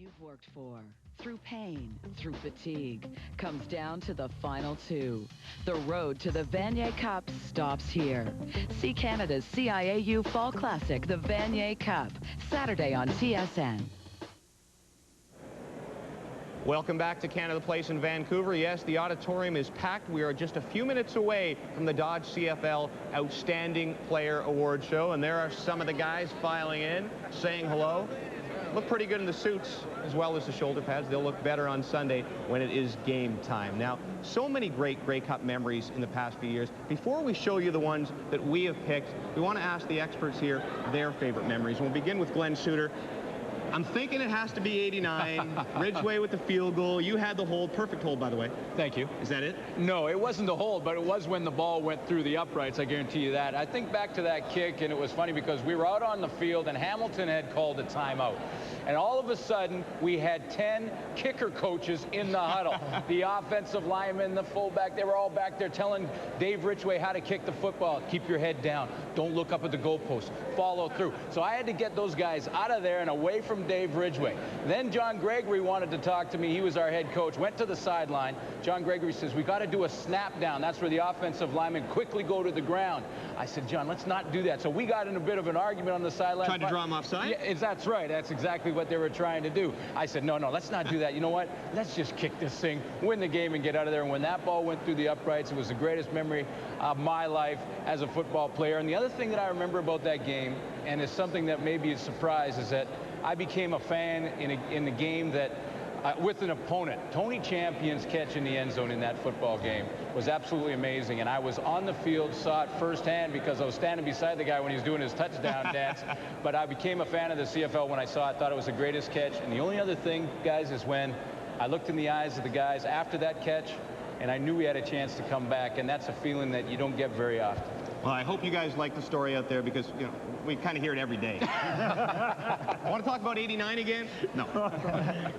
you've worked for, through pain, through fatigue, comes down to the final two. The road to the Vanier Cup stops here. See Canada's CIAU Fall Classic, the Vanier Cup, Saturday on TSN. Welcome back to Canada Place in Vancouver. Yes, the auditorium is packed. We are just a few minutes away from the Dodge CFL Outstanding Player Award Show, and there are some of the guys filing in, saying hello. Look pretty good in the suits as well as the shoulder pads. They'll look better on Sunday when it is game time. Now, so many great Grey Cup memories in the past few years. Before we show you the ones that we have picked, we want to ask the experts here their favorite memories. We'll begin with Glenn Suter. I'm thinking it has to be 89. Ridgway with the field goal. You had the hold. Perfect hold, by the way. Thank you. Is that it? No, it wasn't the hold, but it was when the ball went through the uprights. I guarantee you that. I think back to that kick, and it was funny because we were out on the field, and Hamilton had called a timeout. And all of a sudden, we had 10 kicker coaches in the huddle. The offensive lineman, the fullback, they were all back there telling Dave Ridgway how to kick the football. Keep your head down. Don't look up at the goalpost. Follow through. So I had to get those guys out of there and away from Dave Ridgway. Then John Gregory wanted to talk to me. He was our head coach. Went to the sideline. John Gregory says, we got to do a snap down. That's where the offensive linemen quickly go to the ground. I said, John, let's not do that. So we got in a bit of an argument on the sideline. Tried to draw him offside? Yeah, that's right. That's exactly what they were trying to do. I said, no, let's not do that. You know what? Let's just kick this thing, win the game, and get out of there. And when that ball went through the uprights, it was the greatest memory of my life as a football player. And the other thing that I remember about that game, and is something that may be a surprise, is that I became a fan in the game that with an opponent. Tony Champion's catch in the end zone in that football game was absolutely amazing, and I was on the field, saw it firsthand because I was standing beside the guy when he was doing his touchdown dance. But I became a fan of the CFL when I saw it, thought it was the greatest catch. And the only other thing, guys, is when I looked in the eyes of the guys after that catch, and I knew we had a chance to come back, and that's a feeling that you don't get very often. Well, I hope you guys like the story out there because, you know, we kind of hear it every day. Want to talk about 89 again? No.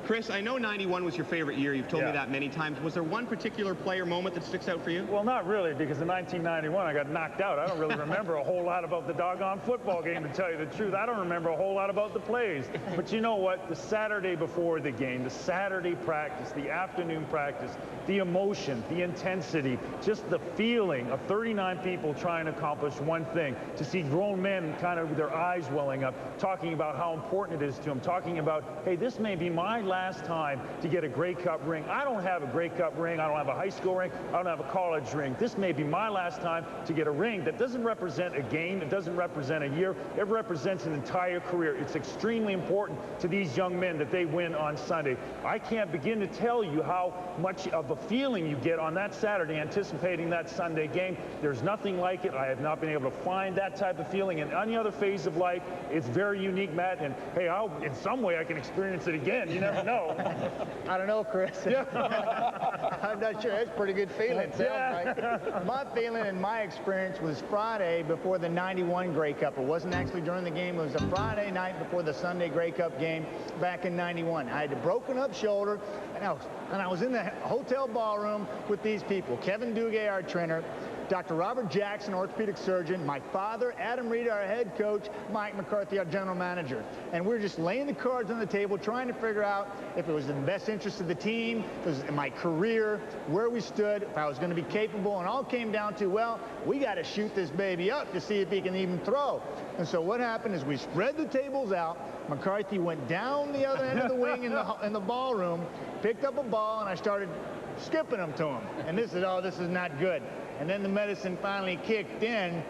Chris, I know 91 was your favorite year. You've told me that many times. Was there one particular player moment that sticks out for you? Well, not really, because in 1991 I got knocked out. I don't really remember a whole lot about the doggone football game, to tell you the truth. I don't remember a whole lot about the plays. But you know what? The Saturday before the game, the Saturday practice, the afternoon practice, the emotion, the intensity, just the feeling of 39 people trying to accomplish one thing, to see grown men kind of with their eyes welling up, talking about how important it is to them, talking about, hey, this may be my last time to get a Grey Cup ring. I don't have a Grey Cup ring. I don't have a high school ring. I don't have a college ring. This may be my last time to get a ring that doesn't represent a game. It doesn't represent a year. It represents an entire career. It's extremely important to these young men that they win on Sunday. I can't begin to tell you how much of a feeling you get on that Saturday anticipating that Sunday game. There's nothing like it. I have not been able to find that type of feeling in any other phase of life. It's very unique, Matt, and hey, in some way I can experience it again. You never know. I don't know, Chris. I'm not sure. It's a pretty good feeling. Sounds like. My feeling and my experience was Friday before the 91 Grey Cup. It wasn't actually during the game. It was a Friday night before the Sunday Grey Cup game back in 91. I had a broken up shoulder, and I was in the hotel ballroom with these people. Kevin Duguay, our trainer, Dr. Robert Jackson, orthopedic surgeon, my father, Adam Reed, our head coach, Mike McCarthy, our general manager. And we were just laying the cards on the table, trying to figure out if it was in the best interest of the team, if it was in my career, where we stood, if I was going to be capable. And all came down to, well, we got to shoot this baby up to see if he can even throw. And so what happened is we spread the tables out. McCarthy went down the other end of the wing in the ballroom, picked up a ball, and I started skipping them to him. And this is not good. And then the medicine finally kicked in,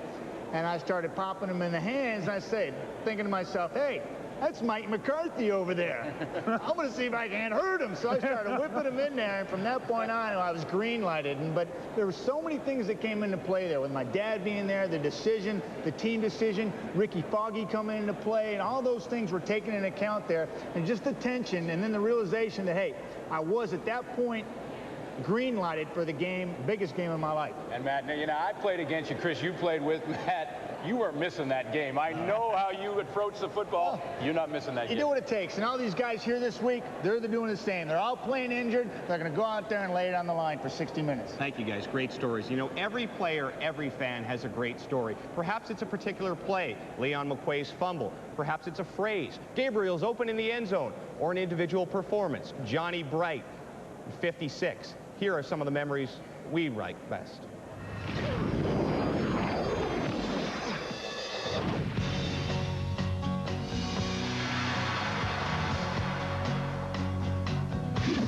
and I started popping him in the hands, and I said, thinking to myself, hey, that's Mike McCarthy over there. I'm going to see if I can't hurt him. So I started whipping him in there, and from that point on, I was green-lighted. But there were so many things that came into play there, with my dad being there, the decision, the team decision, Ricky Foggy coming into play, and all those things were taken into account there. And just the tension, and then the realization that, hey, I was at that point green-lighted for the game, biggest game of my life. And Matt, you know, I played against you, Chris. You played with Matt. you weren't missing that game. I know how you approach the football. You're not missing that game. You do what it takes. And all these guys here this week, they're doing the same. They're all playing injured. They're going to go out there and lay it on the line for 60 minutes. Thank you, guys. Great stories. You know, every player, every fan has a great story. Perhaps it's a particular play, Leon McQuay's fumble. Perhaps it's a phrase, Gabriel's open in the end zone, or an individual performance, Johnny Bright, 56. Here are some of the memories we like best.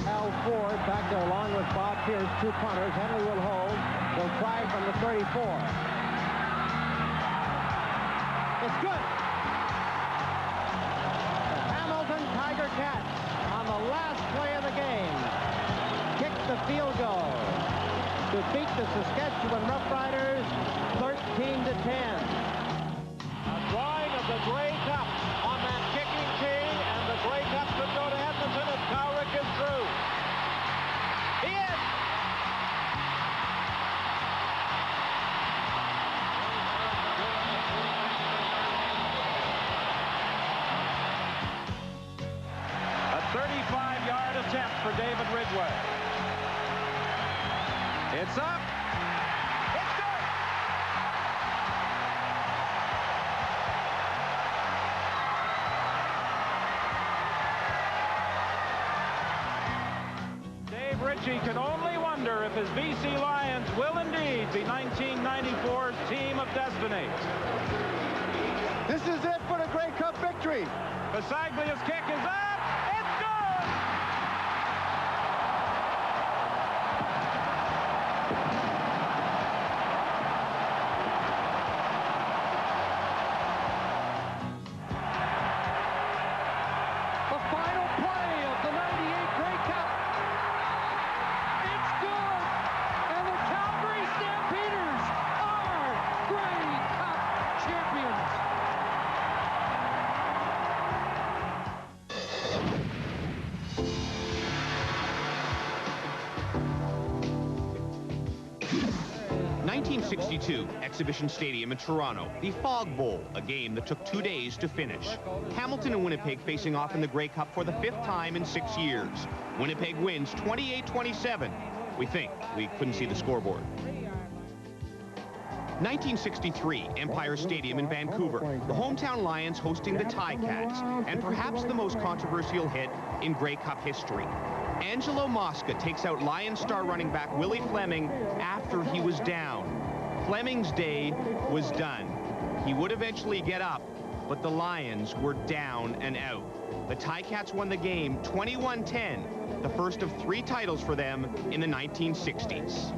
Al Ford back there along with Bob Pierce, two punters. Henley will hold. Will try from the 34. It's good. The Hamilton Tiger Cats on the last play of the game kicked the field goal to beat the Saskatchewan Roughriders 13-10. A drawing of the Grey Cup on that kicking tee, and the Grey Cup could go to Edmonton if Cowrick is through. He is. A 35-yard attempt for David Ridgway. It's up. It's good. Dave Ritchie can only wonder if his BC Lions will indeed be 1994's team of destiny. This is it for the Grey Cup victory. Basaglia's kick is up. It's good. The final play of the 98 Grey Cup. It's good. And the Calgary Stampeders are Grey Cup champions. 1962, Exhibition Stadium in Toronto, the Fog Bowl, a game that took 2 days to finish. Hamilton and Winnipeg facing off in the Grey Cup for the 5th time in 6 years. Winnipeg wins 28-27. We think. We couldn't see the scoreboard. 1963, Empire Stadium in Vancouver, the hometown Lions hosting the Ticats, and perhaps the most controversial hit in Grey Cup history. Angelo Mosca takes out Lions star running back Willie Fleming after he was down. Fleming's day was done. He would eventually get up, but the Lions were down and out. The Ticats won the game 21-10, the first of 3 titles for them in the 1960s.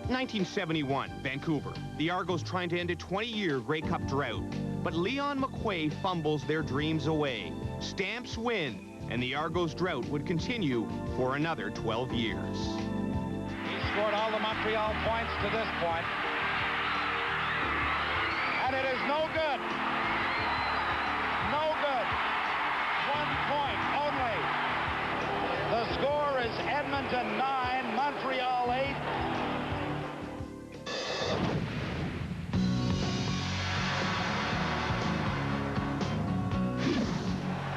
1971, Vancouver. The Argos trying to end a 20-year Grey Cup drought. But Leon McQuay fumbles their dreams away. Stamps win, and the Argos drought would continue for another 12 years. He scored all the Montreal points to this point. And it is no good. No good. 1 point only. The score is Edmonton 9, Montreal 8.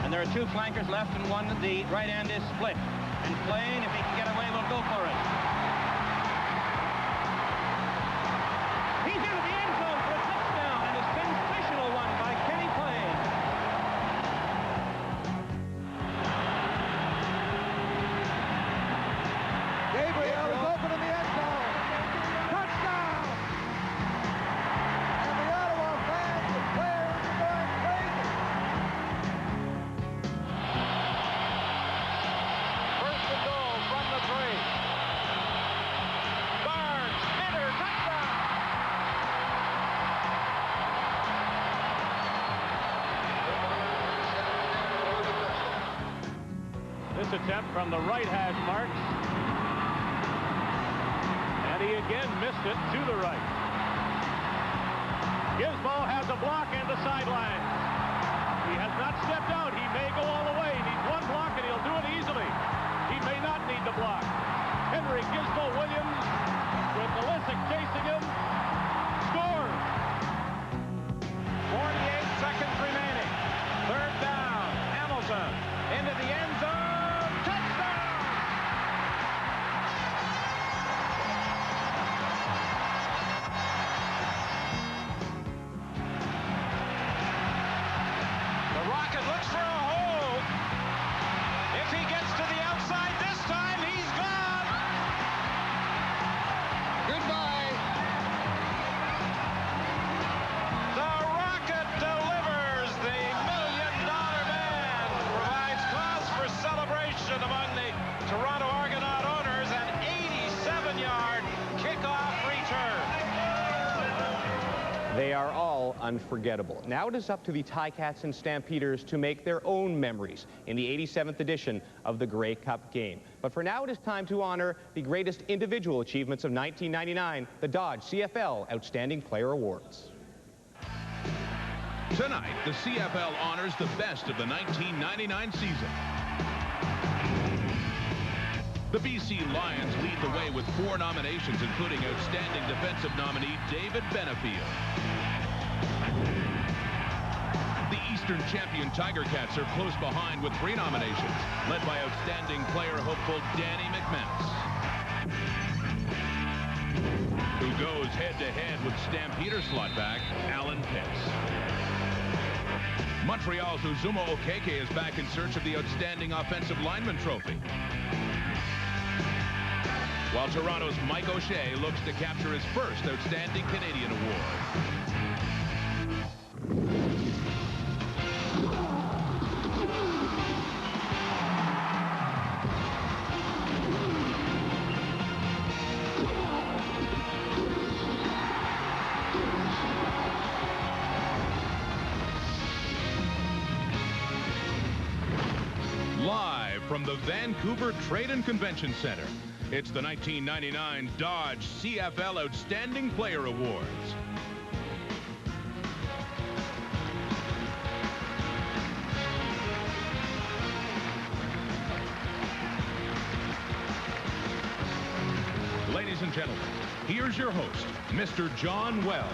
And there are 2 flankers left and 1. The right end is split. And Blaine, if he can get away, will go for it. He's into the end zone for a touchdown, and a sensational one by Kenny Blaine. Gabriel is open in the end zone. Touchdown! And the Ottawa fans and players are going crazy. First and goal from the 3. Barnes, Minter, touchdown! This attempt from the right hash marks. And he again missed it to the right. Gizmo has a block and the sideline. He has not stepped out. He may go all the way. He needs 1 block and he'll do it easily. He may not need the block. Henry Gizmo Williams with Melissa chasing him. Scores. 48 seconds remaining. Third down. Hamilton into the end zone. Touchdown! The Rocket looks for a hole. If he gets to the outside this time, he's gone. Goodbye. The Rocket delivers. The $1 Million Man provides cause for celebration among the Toronto Argonaut owners. An 87-yard kickoff return. They are all unforgettable. Now it is up to the Ticats and Stampeders to make their own memories in the 87th edition of the Grey Cup game. But for now, it is time to honor the greatest individual achievements of 1999, the Dodge CFL Outstanding Player Awards. Tonight, the CFL honors the best of the 1999 season. The BC Lions lead the way with 4 nominations, including Outstanding Defensive nominee David Benefield. The Eastern champion Tiger Cats are close behind with 3 nominations, led by Outstanding Player hopeful Danny McManus, who goes head-to-head with Stampeder slotback Alan Pitts. Montreal's Uzuma Okeke is back in search of the Outstanding Offensive Lineman trophy, while Toronto's Mike O'Shea looks to capture his first Outstanding Canadian Award. Live from the Vancouver Trade and Convention Center, it's the 1999 Dodge CFL Outstanding Player Awards. Ladies and gentlemen, here's your host, Mr. John Wells.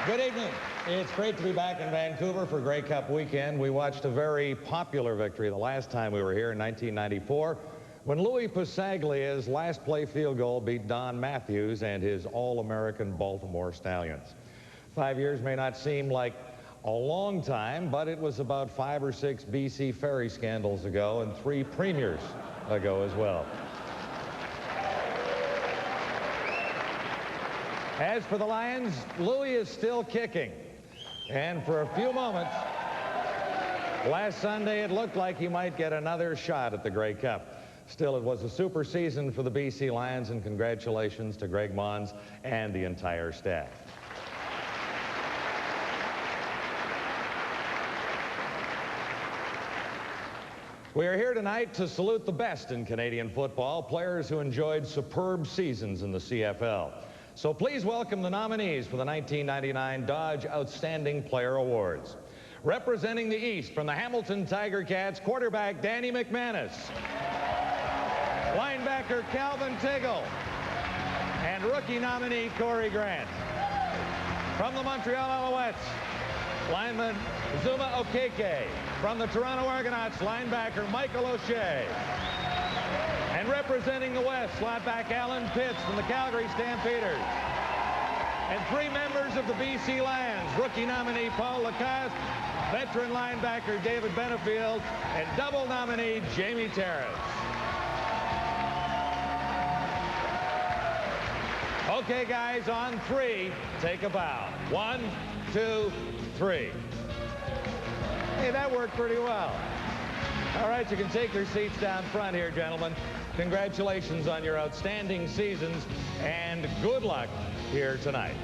Good evening. It's great to be back in Vancouver for Grey Cup weekend. We watched a very popular victory the last time we were here in 1994 when Louis Passaglia's last play field goal beat Don Matthews and his All-American Baltimore Stallions. 5 years may not seem like a long time, but it was about 5 or 6 BC ferry scandals ago and 3 premiers ago as well. As for the Lions, Louis is still kicking. And for a few moments, last Sunday, it looked like he might get another shot at the Grey Cup. Still, it was a super season for the BC Lions, and congratulations to Greg Mons and the entire staff. We are here tonight to salute the best in Canadian football, players who enjoyed superb seasons in the CFL. So please welcome the nominees for the 1999 Dodge Outstanding Player Awards. Representing the East from the Hamilton Tiger Cats, quarterback Danny McManus, linebacker Calvin Tiggle, and rookie nominee Corey Grant. From the Montreal Alouettes, lineman Uzuma Okeke. From the Toronto Argonauts, linebacker Michael O'Shea. And representing the West, slotback Alan Pitts from the Calgary Stampeders. And 3 members of the BC Lions, rookie nominee Paul Lacoste, veteran linebacker David Benefield, and double nominee Jamie Terrace. Okay, guys, on 3, take a bow. 1, 2, 3. Hey, that worked pretty well. All right, you can take your seats down front here, gentlemen. Congratulations on your outstanding seasons, and good luck here tonight.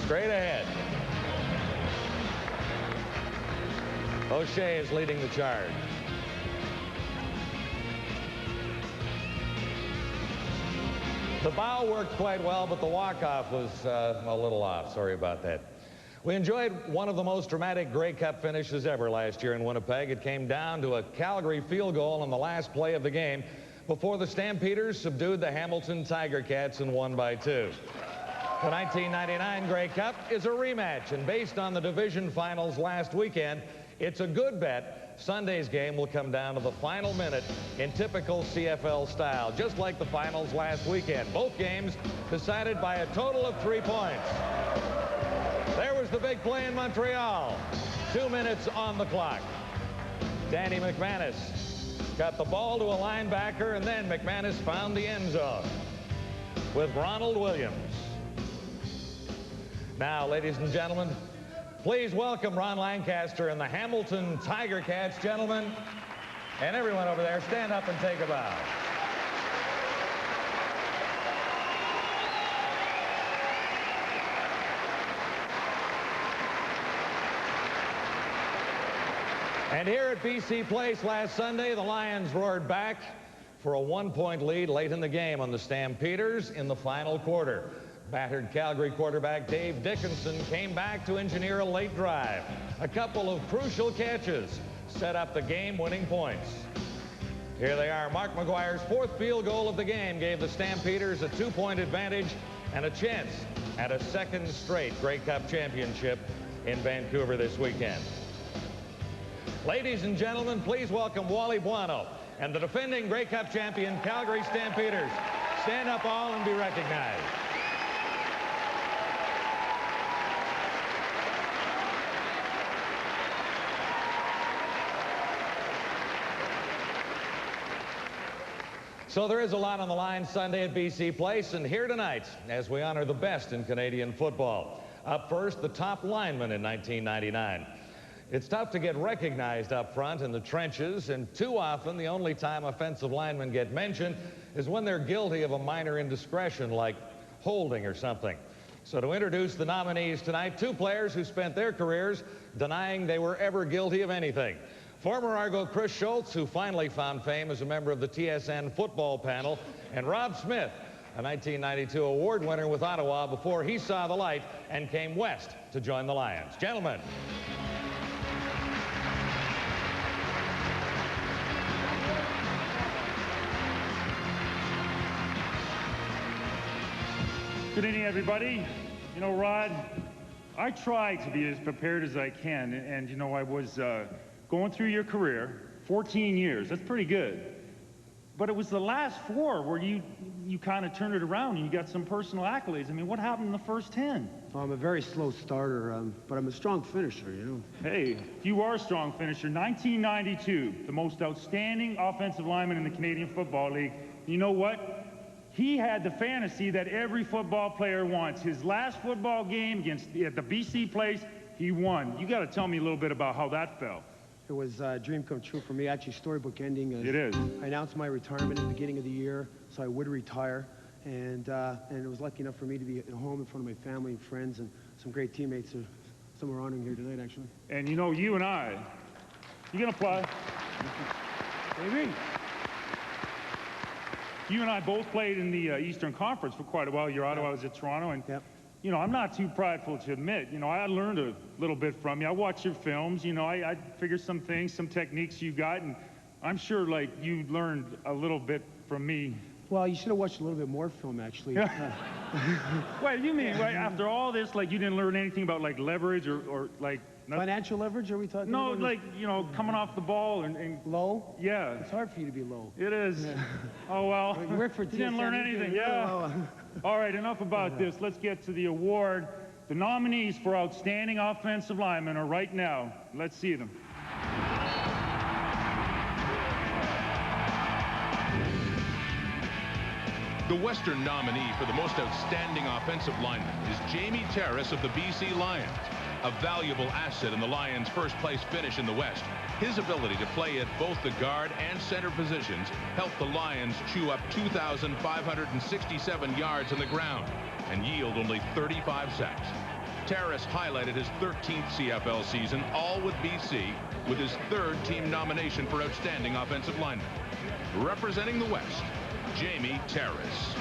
Straight ahead. O'Shea is leading the charge. The bow worked quite well, but the walk-off was a little off. Sorry about that. We enjoyed one of the most dramatic Grey Cup finishes ever last year in Winnipeg. It came down to a Calgary field goal on the last play of the game before the Stampeders subdued the Hamilton Tiger Cats and won by 2. The 1999 Grey Cup is a rematch, and based on the division finals last weekend, it's a good bet Sunday's game will come down to the final minute in typical CFL style, just like the finals last weekend. Both games decided by a total of 3 points. There was the big play in Montreal. 2 minutes on the clock. Danny McManus got the ball to a linebacker, and then McManus found the end zone with Ronald Williams. Now, ladies and gentlemen, please welcome Ron Lancaster and the Hamilton Tiger Cats. Gentlemen, and everyone over there, stand up and take a bow. And here at BC Place last Sunday, the Lions roared back for a 1-point lead late in the game on the Stampeders in the final quarter. Battered Calgary quarterback Dave Dickinson came back to engineer a late drive. A couple of crucial catches set up the game-winning points. Here they are. Mark McGuire's 4th field goal of the game gave the Stampeders a 2-point advantage and a chance at a 2nd straight Grey Cup championship in Vancouver this weekend. Ladies and gentlemen, please welcome Wally Buono and the defending Grey Cup champion Calgary Stampeders. Stand up all and be recognized. So there is a lot on the line Sunday at BC Place, and here tonight as we honor the best in Canadian football. Up first, the top lineman in 1999. It's tough to get recognized up front in the trenches, and too often the only time offensive linemen get mentioned is when they're guilty of a minor indiscretion like holding or something. So to introduce the nominees tonight, 2 players who spent their careers denying they were ever guilty of anything. Former Argo Chris Schultz, who finally found fame as a member of the TSN football panel, and Rob Smith, a 1992 award winner with Ottawa before he saw the light and came west to join the Lions. Gentlemen. Good evening, everybody. You know, Rod, I try to be as prepared as I can, and you know, I was going through your career, 14 years, that's pretty good. But it was the last 4 where you kind of turned it around and you got some personal accolades. I mean, what happened in the first 10? Well, I'm a very slow starter, but I'm a strong finisher, you know. Hey, you are a strong finisher. 1992, the most outstanding offensive lineman in the Canadian Football League. You know what? He had the fantasy that every football player wants. His last football game at the BC Place, he won. You got to tell me a little bit about how that felt. It was a dream come true for me. Actually, storybook ending. It is. I announced my retirement at the beginning of the year, so I would retire. And it was lucky enough for me to be at home in front of my family and friends and some great teammates. Some we're honoring here tonight, actually. And you know, you and I, you can apply. Maybe. You and I both played in the Eastern Conference for quite a while. You're Ottawa, I was at Toronto, and you know, I'm not too prideful to admit, you know, I learned a little bit from you. I watched your films, you know, I figured some things, some techniques you got, and I'm sure, like, you learned a little bit from me. Well, you should have watched a little bit more film, actually. Wait, you mean, right, after all this, like, you didn't learn anything about, like, leverage or like... Financial leverage, are we talking about? No, like, you know, coming off the ball and... Low? Yeah. It's hard for you to be low. It is. Yeah. Oh, well. You work for TSN, you didn't learn anything, yeah. All right, enough about this. Let's get to the award. The nominees for Outstanding Offensive Lineman are right now. Let's see them. The Western nominee for the most outstanding offensive lineman is Jamie Terrace of the BC Lions. A valuable asset in the Lions' first-place finish in the West, his ability to play at both the guard and center positions helped the Lions chew up 2,567 yards on the ground and yield only 35 sacks. Terrace highlighted his 13th CFL season, all with BC, with his 3rd team nomination for Outstanding Offensive Lineman. Representing the West, Jamie Terrace.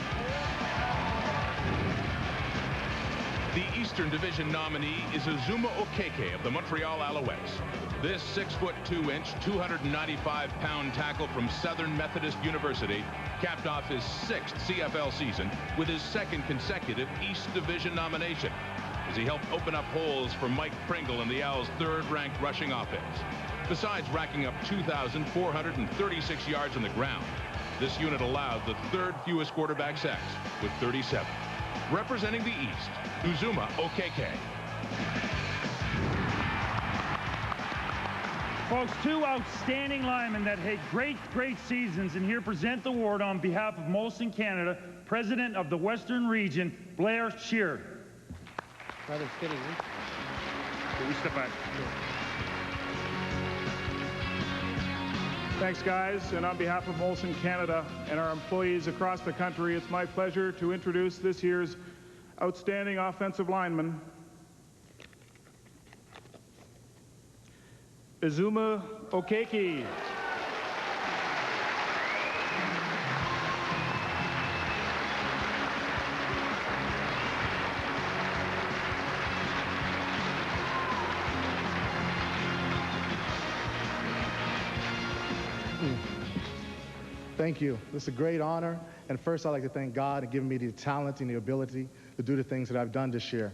The Eastern Division nominee is Uzuma Okeke of the Montreal Alouettes. This 6'2", 295-pound tackle from Southern Methodist University capped off his 6th CFL season with his 2nd consecutive East Division nomination, as he helped open up holes for Mike Pringle and the Owls' 3rd-ranked rushing offense. Besides racking up 2,436 yards on the ground, this unit allowed the 3rd fewest quarterback sacks with 37. Representing the East, Uzuma Okeke. Folks, 2 outstanding linemen that had great seasons, and here present the award on behalf of Molson Canada, President of the Western Region, Blair Sheard. Rather fitting, huh? Can we step back? Thanks, guys, and on behalf of Molson Canada and our employees across the country, it's my pleasure to introduce this year's outstanding offensive lineman, Uzuma Okeke. Thank you. This is a great honor. And first, I'd like to thank God for giving me the talent and the ability to do the things that I've done this year.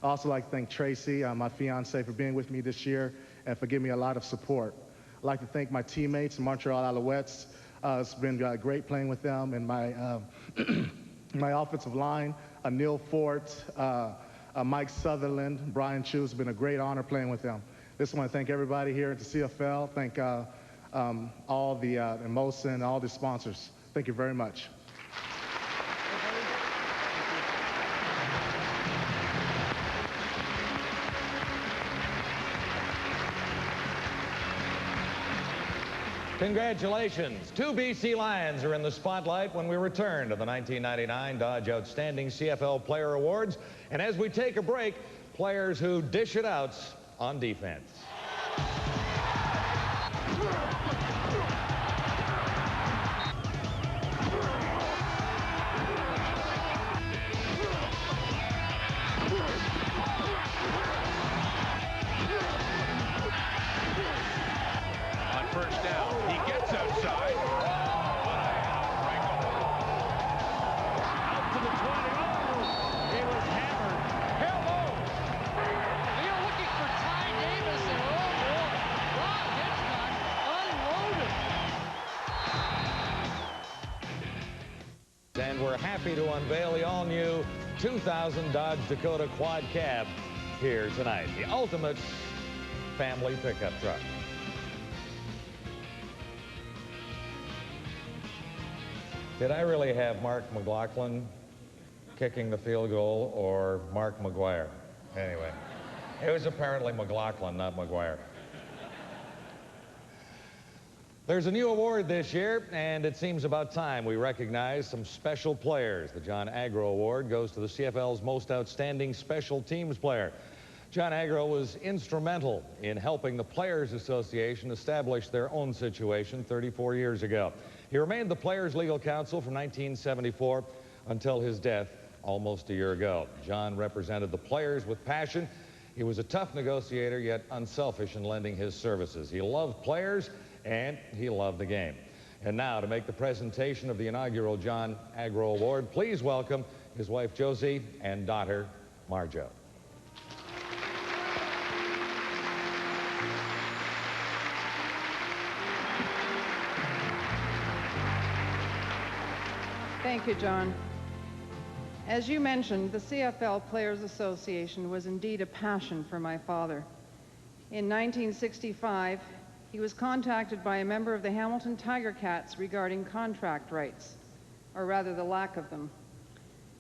I also like to thank Tracy, my fiance, for being with me this year and for giving me a lot of support. I'd like to thank my teammates, the Montreal Alouettes. It's been great playing with them, and my, my offensive line, Neil Fort, Mike Sutherland, Brian Chu. It's been a great honor playing with them. Just want to thank everybody here at the CFL. Thank all the Molson, all the sponsors. Thank you very much. Congratulations. 2 BC Lions are in the spotlight when we return to the 1999 Dodge Outstanding CFL Player Awards. And as we take a break, players who dish it out on defense. First down, he gets outside. Out to the 20. Oh, he was hammered. Hello. They're looking for Ty Davis, and oh boy, Rob Hitchcock unloaded. And we're happy to unveil the all-new 2000 Dodge Dakota Quad Cab here tonight. The ultimate family pickup truck. Did I really have Mark McLaughlin kicking the field goal or Mark McGuire? Anyway, it was apparently McLaughlin, not McGuire. There's a new award this year, and it seems about time we recognize some special players. The John Agro Award goes to the CFL's most outstanding special teams player. John Agro was instrumental in helping the Players Association establish their own situation 34 years ago. He remained the Players' Legal Counsel from 1974 until his death almost a year ago. John represented the players with passion. He was a tough negotiator, yet unselfish in lending his services. He loved players, and he loved the game. And now, to make the presentation of the inaugural John Agro Award, please welcome his wife Josie and daughter Marjo. Thank you, John. As you mentioned, the CFL Players Association was indeed a passion for my father. In 1965, he was contacted by a member of the Hamilton Tiger Cats regarding contract rights, or rather the lack of them.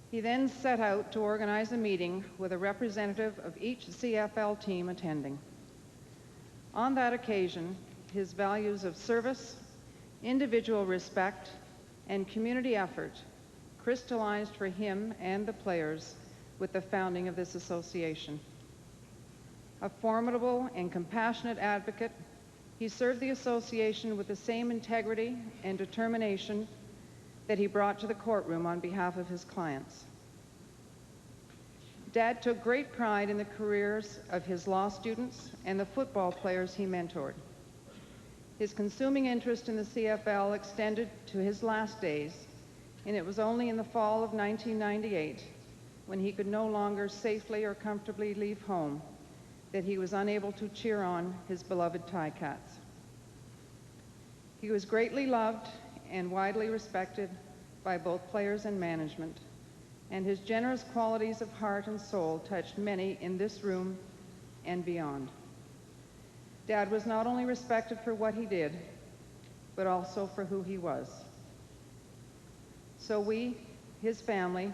He then set out to organize a meeting with a representative of each CFL team attending. On that occasion, his values of service, individual respect, and community effort crystallized for him and the players with the founding of this association. A formidable and compassionate advocate, he served the association with the same integrity and determination that he brought to the courtroom on behalf of his clients. Dad took great pride in the careers of his law students and the football players he mentored. His consuming interest in the CFL extended to his last days, and it was only in the fall of 1998, when he could no longer safely or comfortably leave home, that he was unable to cheer on his beloved Ticats. He was greatly loved and widely respected by both players and management, and his generous qualities of heart and soul touched many in this room and beyond. Dad was not only respected for what he did, but also for who he was. So we, his family,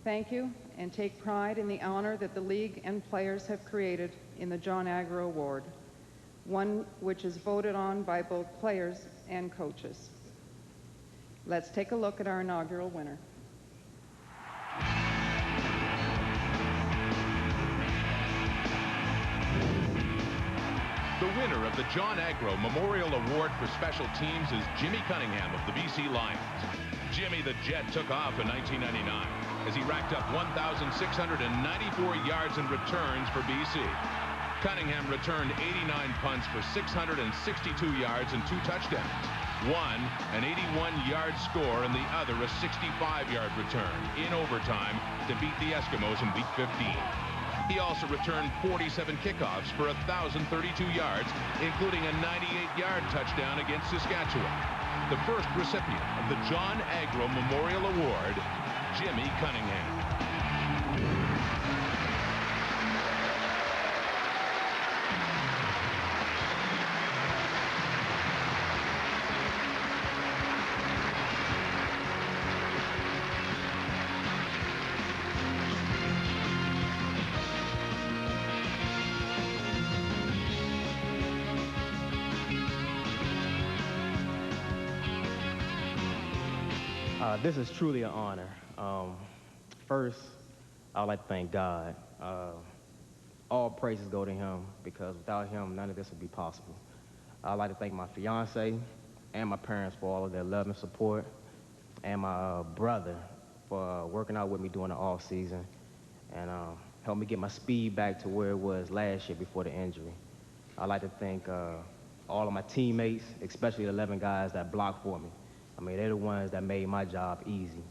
thank you and take pride in the honor that the league and players have created in the John Agro Award, one which is voted on by both players and coaches. Let's take a look at our inaugural winner. The winner of the John Agro Memorial Award for Special Teams is Jimmy Cunningham of the BC Lions. Jimmy the Jet took off in 1999 as he racked up 1,694 yards in returns for BC. Cunningham returned 89 punts for 662 yards and 2 touchdowns. One, an 81-yard score, and the other a 65-yard return in overtime to beat the Eskimos in Week 15. He also returned 47 kickoffs for 1,032 yards, including a 98-yard touchdown against Saskatchewan. The first recipient of the John Agro Memorial Award, Jimmy Cunningham. This is truly an honor. First, I would like to thank God. All praises go to him, because without him, none of this would be possible. I'd like to thank my fiance and my parents for all of their love and support, and my brother for working out with me during the off season and helped me get my speed back to where it was last year before the injury. I'd like to thank all of my teammates, especially the 11 guys that blocked for me. I mean, they're the ones that made my job easy.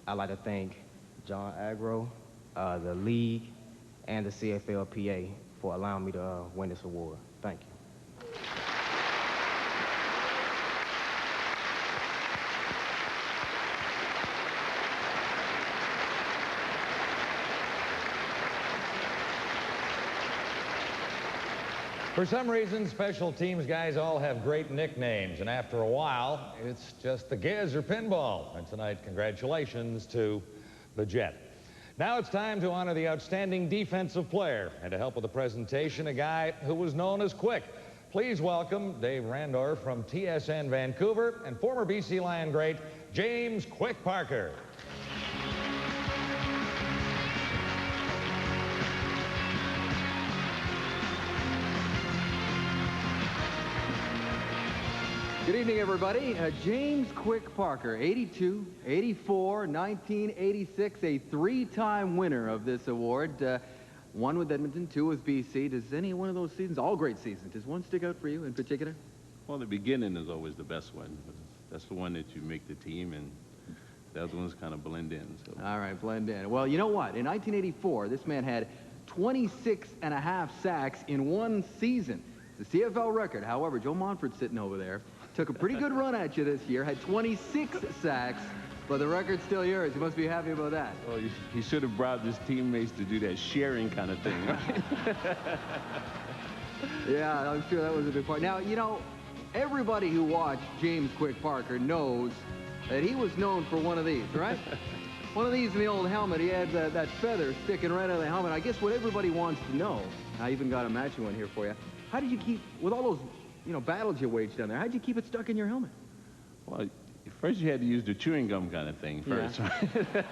I'd like to thank John Agro, the league, and the CFLPA for allowing me to win this award. Thank you. For some reason, special teams guys all have great nicknames, and after a while, it's just the Giz or Pinball. And tonight, congratulations to the Jet. Now it's time to honor the outstanding defensive player, and to help with the presentation, a guy who was known as Quick. Please welcome Dave Randorf from TSN Vancouver and former BC Lion great James Quick Parker. Good evening, everybody. James Quick Parker, 82, 84, 1986, a three-time winner of this award. One with Edmonton, two with BC. Does any one of those seasons, all great seasons, does one stick out for you in particular? Well, the beginning is always the best one. That's the one that you make the team, and the other ones kind of blend in. So. All right, blend in. Well, you know what? In 1984, this man had 26.5 sacks in one season. It's a CFL record. However, Joe Montford's sitting over there. Took a pretty good run at you this year, had 26 sacks, but the record's still yours. You must be happy about that. Oh, he should have brought his teammates to do that sharing kind of thing. Yeah, I'm sure that was a big part. Now, you know, everybody who watched James Quick Parker knows that he was known for one of these, right? One of these in the old helmet. He had that feather sticking right out of the helmet. I guess what everybody wants to know, I even got a matching one here for you. How did you keep, with all those battles you waged down there, how'd you keep it stuck in your helmet? Well, first you had to use the chewing gum kind of thing first. Yeah.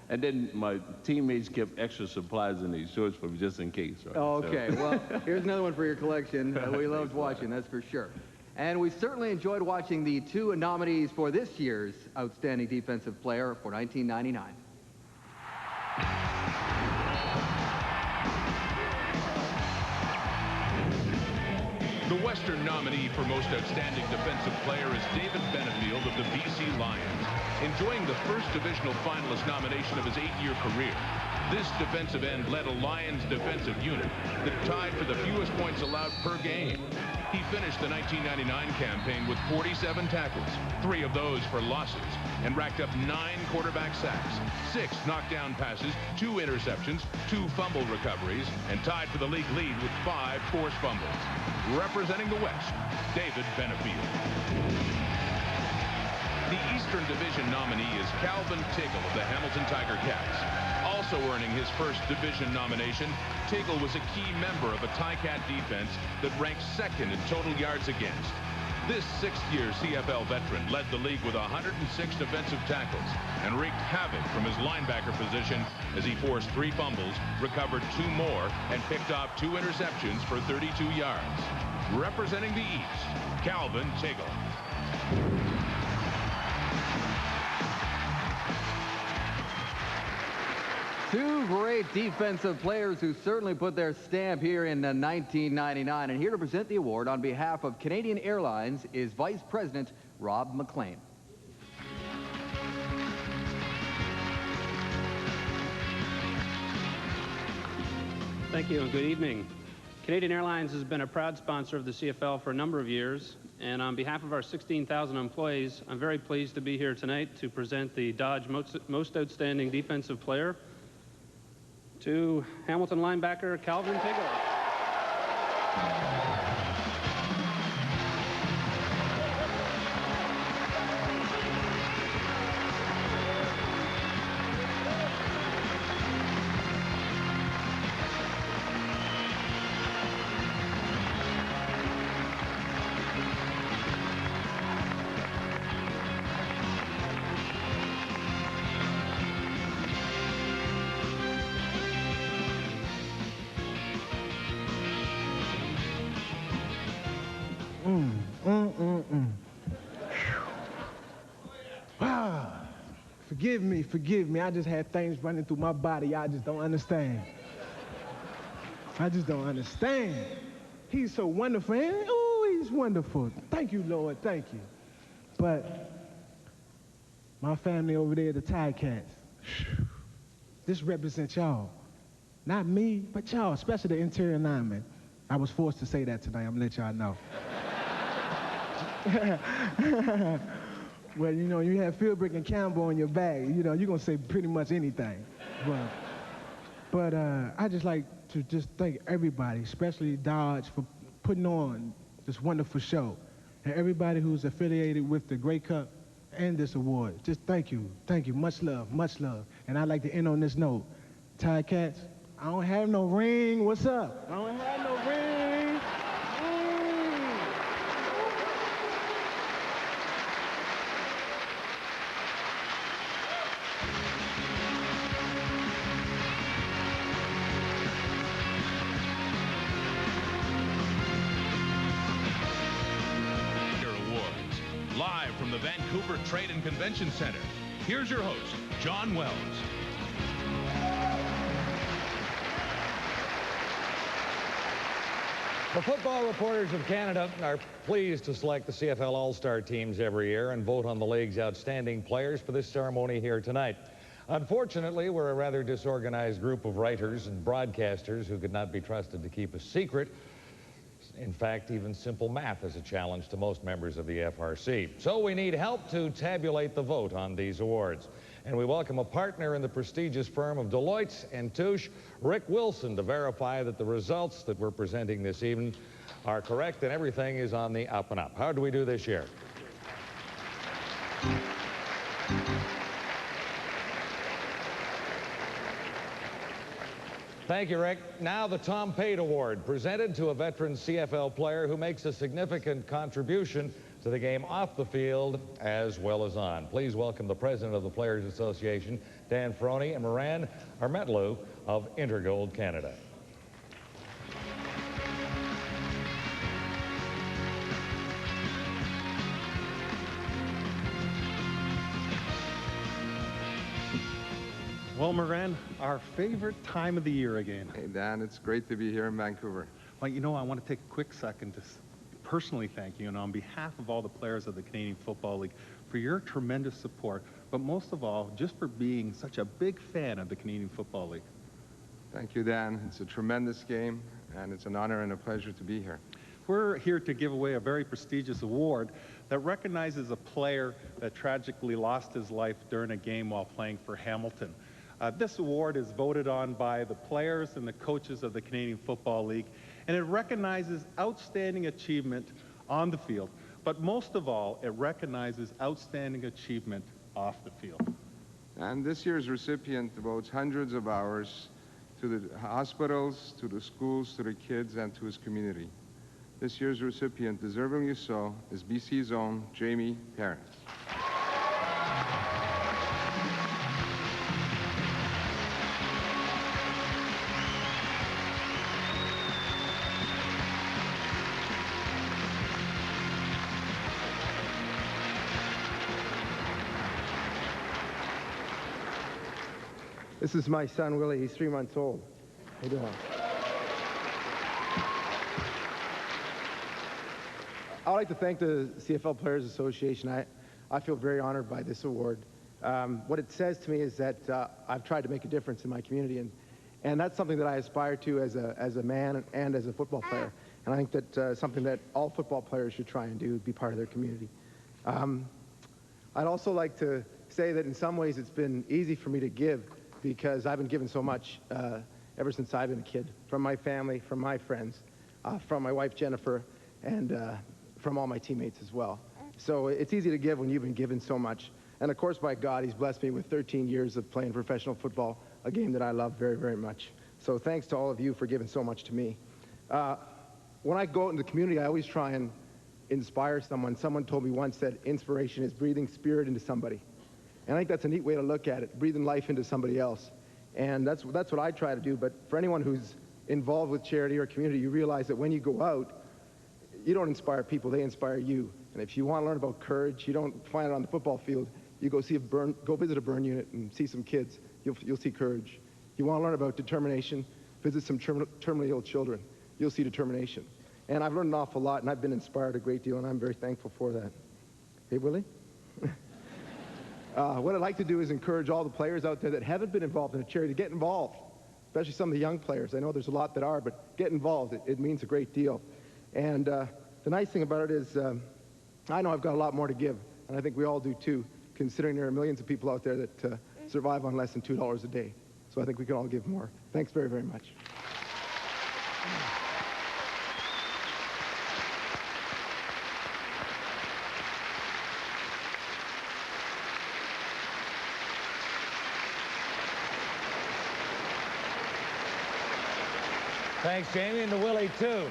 And then my teammates kept extra supplies in these shorts for me just in case. Right? Okay, well, here's another one for your collection. We loved watching, that's for sure. And we certainly enjoyed watching the two nominees for this year's Outstanding Defensive Player for 1999. The Western nominee for Most Outstanding Defensive Player is David Benefield of the BC Lions, enjoying the first divisional finalist nomination of his 8-year career. This defensive end led a Lions defensive unit that tied for the fewest points allowed per game. He finished the 1999 campaign with 47 tackles, 3 of those for losses, and racked up 9 quarterback sacks, 6 knockdown passes, 2 interceptions, 2 fumble recoveries, and tied for the league lead with 5 forced fumbles. Representing the West, David Benefield. The Eastern Division nominee is Calvin Tiggle of the Hamilton Tiger Cats. Also earning his first division nomination, Tiggle was a key member of a Ticat defense that ranked 2nd in total yards against. This 6th-year CFL veteran led the league with 106 defensive tackles and wreaked havoc from his linebacker position as he forced 3 fumbles, recovered 2 more, and picked off 2 interceptions for 32 yards. Representing the East, Calvin Tiggle. Two great defensive players who certainly put their stamp here in 1999. And here to present the award on behalf of Canadian Airlines is Vice President Rob McLean. Thank you and good evening. Canadian Airlines has been a proud sponsor of the CFL for a number of years. And on behalf of our 16,000 employees, I'm very pleased to be here tonight to present the Dodge Most Outstanding Defensive Player to Hamilton linebacker Calvin Tiggle. Forgive me. I just had things running through my body I just don't understand. I just don't understand. He's so wonderful. Oh, he's wonderful. Thank you, Lord. Thank you. But my family over there, the Ticats, this represents y'all. Not me, but y'all, especially the interior linemen. I was forced to say that tonight. I'm going to let y'all know. Well, you know, you have Philbrick and Campbell on your back. You know, you're going to say pretty much anything. But I just like to just thank everybody, especially Dodge, for putting on this wonderful show. And everybody who's affiliated with the Grey Cup and this award. Just thank you. Thank you. Much love. Much love. And I'd like to end on this note. Ticats, I don't have no ring. What's up? I don't have no ring. Live from the Vancouver Trade and Convention Center, here's your host, John Wells. The Football Reporters of Canada are pleased to select the CFL All-Star teams every year and vote on the league's outstanding players for this ceremony here tonight. Unfortunately, we're a rather disorganized group of writers and broadcasters who could not be trusted to keep a secret. In fact, even simple math is a challenge to most members of the FRC. So we need help to tabulate the vote on these awards. And we welcome a partner in the prestigious firm of Deloitte & Touche, Rick Wilson, to verify that the results that we're presenting this evening are correct and everything is on the up and up. How do we do this year? Thank you, Rick. Now the Tom Pate Award, presented to a veteran CFL player who makes a significant contribution to the game off the field as well as on. Please welcome the president of the Players Association, Dan Froney, and Moran Armetlou of Intergold Canada. Well, Moran, our favorite time of the year again. Hey, Dan, it's great to be here in Vancouver. Well, you know, I want to take a quick second to personally thank you, and on behalf of all the players of the Canadian Football League, for your tremendous support, but most of all, just for being such a big fan of the Canadian Football League. Thank you, Dan. It's a tremendous game, and it's an honor and a pleasure to be here. We're here to give away a very prestigious award that recognizes a player that tragically lost his life during a game while playing for Hamilton. This award is voted on by the players and the coaches of the Canadian Football League, and it recognizes outstanding achievement on the field, but most of all, it recognizes outstanding achievement off the field. And this year's recipient devotes hundreds of hours to the hospitals, to the schools, to the kids, and to his community. This year's recipient, deservingly so, is BC's own Jamie Terrace. This is my son, Willie. He's 3 months old. How you doing? I'd like to thank the CFL Players Association. I feel very honored by this award. What it says to me is that I've tried to make a difference in my community, and that's something that I aspire to as a man and as a football player. And I think that something that all football players should try and do, be part of their community. I'd also like to say that in some ways it's been easy for me to give, because I've been given so much ever since I've been a kid, from my family, from my friends, from my wife Jennifer, and from all my teammates as well. So it's easy to give when you've been given so much. And of course, by God, he's blessed me with 13 years of playing professional football, a game that I love very, very much. So thanks to all of you for giving so much to me. When I go out in the community, I always try and inspire someone. Someone told me once that inspiration is breathing spirit into somebody. And I think that's a neat way to look at it, breathing life into somebody else. And that's what I try to do. But for anyone who's involved with charity or community, you realize that when you go out, you don't inspire people, they inspire you. And if you want to learn about courage, you don't find it on the football field. You go visit a burn unit and see some kids. You'll see courage. You want to learn about determination, visit some terminally ill children. You'll see determination. And I've learned an awful lot, and I've been inspired a great deal, and I'm very thankful for that. Hey, Willie? What I'd like to do is encourage all the players out there that haven't been involved in a charity to get involved, especially some of the young players. I know there's a lot that are, but get involved. It means a great deal. And the nice thing about it is I know I've got a lot more to give, and I think we all do too, considering there are millions of people out there that survive on less than $2 a day. So I think we can all give more. Thanks very, very much. Thanks, Jamie, and to Willie, too.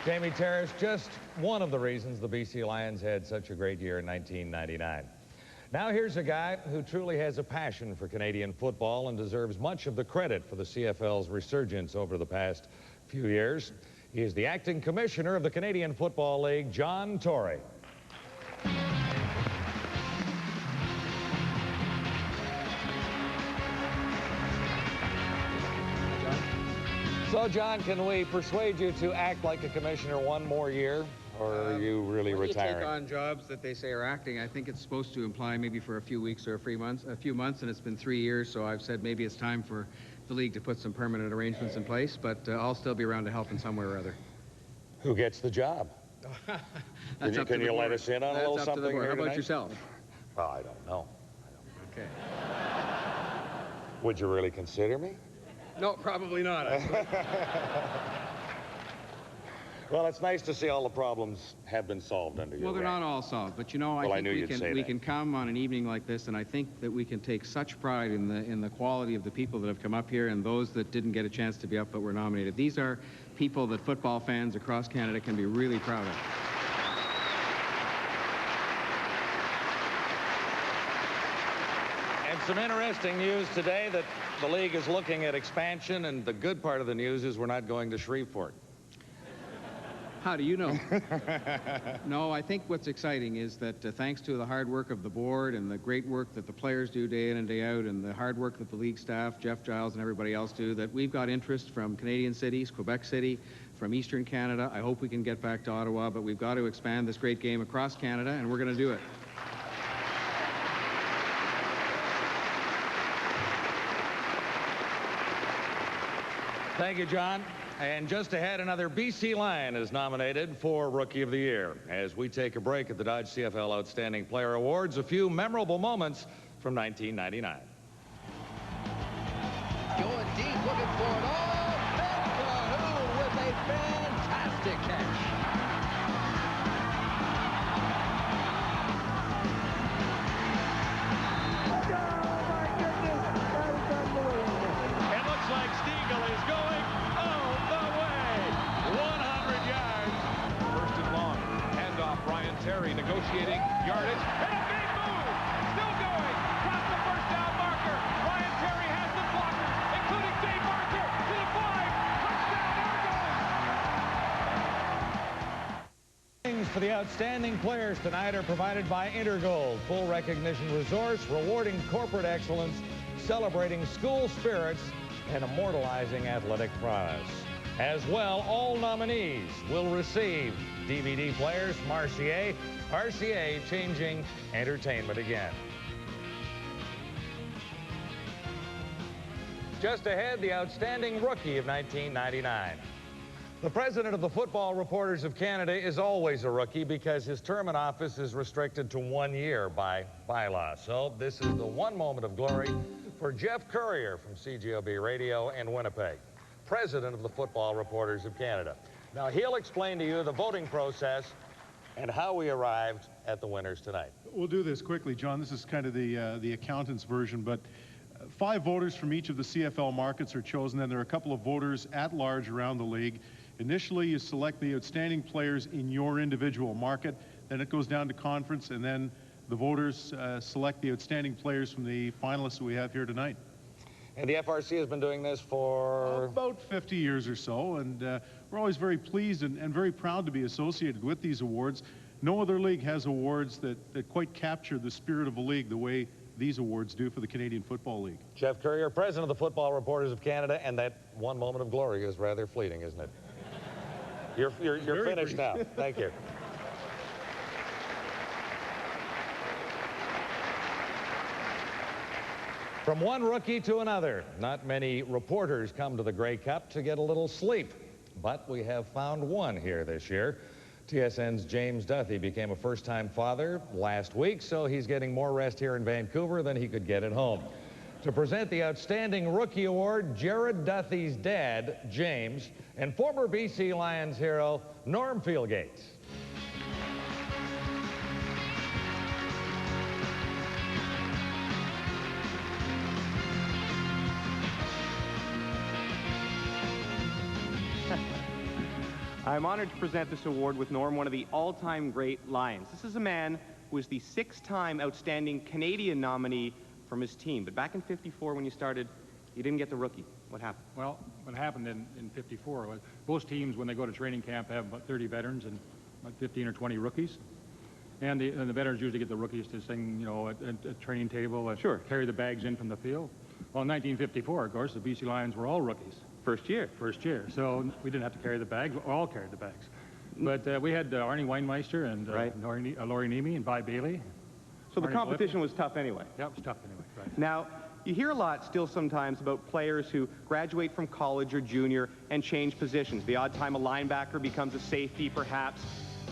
Jamie Terrace, just one of the reasons the BC Lions had such a great year in 1999. Now here's a guy who truly has a passion for Canadian football and deserves much of the credit for the CFL's resurgence over the past few years. He is the acting commissioner of the Canadian Football League, John Tory. So, John, can we persuade you to act like a commissioner one more year, or are you really retiring? When you take on jobs that they say are acting, I think it's supposed to imply maybe for a few weeks or a few months, and it's been 3 years, so I've said maybe it's time for the league to put some permanent arrangements in place, but I'll still be around to help in some way or other. Who gets the job? Can you let us in on a little something here? How about yourself? Well, I don't know. Okay. Would you really consider me? No, probably not. Well, it's nice to see all the problems have been solved under your Well, they're not all solved, but you know, I think we can come on an evening like this, and I think that we can take such pride in the quality of the people that have come up here and those that didn't get a chance to be up but were nominated. These are people that football fans across Canada can be really proud of. And some interesting news today that the league is looking at expansion, and the good part of the news is we're not going to Shreveport. How do you know? No, I think what's exciting is that thanks to the hard work of the board and the great work that the players do day in and day out, and the hard work that the league staff, Jeff Giles and everybody else do, that we've got interest from Canadian cities, Quebec City, from Eastern Canada. I hope we can get back to Ottawa, but we've got to expand this great game across Canada, and we're going to do it. Thank you, John. And just ahead, another BC Lion is nominated for Rookie of the Year. As we take a break at the Dodge CFL Outstanding Player Awards, a few memorable moments from 1999. Going deep, looking for it all. Ben Cahoon with a fantastic catch. Terry negotiating yardage, and a big move, still going, across the first down marker. Ryan Terry has the blockers, including Dave Marker, to the 5, touchdown, there it goes. For the outstanding players tonight are provided by Intergold, full recognition resource, rewarding corporate excellence, celebrating school spirits, and immortalizing athletic prowess. As well, all nominees will receive DVD players from RCA. RCA, changing entertainment again. Just ahead, the outstanding rookie of 1999. The president of the Football Reporters of Canada is always a rookie because his term in office is restricted to 1 year by bylaw. So this is the one moment of glory for Jeff Courier from CJOB Radio in Winnipeg, president of the Football Reporters of Canada. Now, he'll explain to you the voting process and how we arrived at the winners tonight. We'll do this quickly, John. This is kind of the accountant's version, but 5 voters from each of the CFL markets are chosen, and there are a couple of voters at large around the league. Initially, you select the outstanding players in your individual market, then it goes down to conference, and then the voters select the outstanding players from the finalists that we have here tonight. And the FRC has been doing this for about 50 years or so, and we're always very pleased and very proud to be associated with these awards. No other league has awards that quite capture the spirit of a league the way these awards do for the Canadian Football League. Jeff Courier, president of the Football Reporters of Canada, and that one moment of glory is rather fleeting, isn't it? You're finished now. Thank you. From one rookie to another, not many reporters come to the Grey Cup to get a little sleep, but we have found one here this year. TSN's James Duthie became a first-time father last week, so he's getting more rest here in Vancouver than he could get at home. To present the Outstanding Rookie Award, Jared Duthie's dad, James, and former BC Lions hero, Norm Fieldgates. I'm honored to present this award with Norm, one of the all-time great Lions. This is a man who was the 6-time Outstanding Canadian nominee from his team. But back in '54, when you started, you didn't get the rookie. What happened? Well, what happened in '54 was most teams, when they go to training camp, have about 30 veterans and about 15 or 20 rookies. And the veterans usually get the rookies to sing, you know, at a training table and carry the bags in from the field. Well, in 1954, of course, the BC Lions were all rookies. First year, so we didn't have to carry the bags. We all carried the bags. But we had Arnie Weinmeister and Laurie Nemi and Vi Bailey. So the competition was tough anyway. Yeah, it was tough anyway. Right. Now, you hear a lot still sometimes about players who graduate from college or junior and change positions. The odd time a linebacker becomes a safety, perhaps.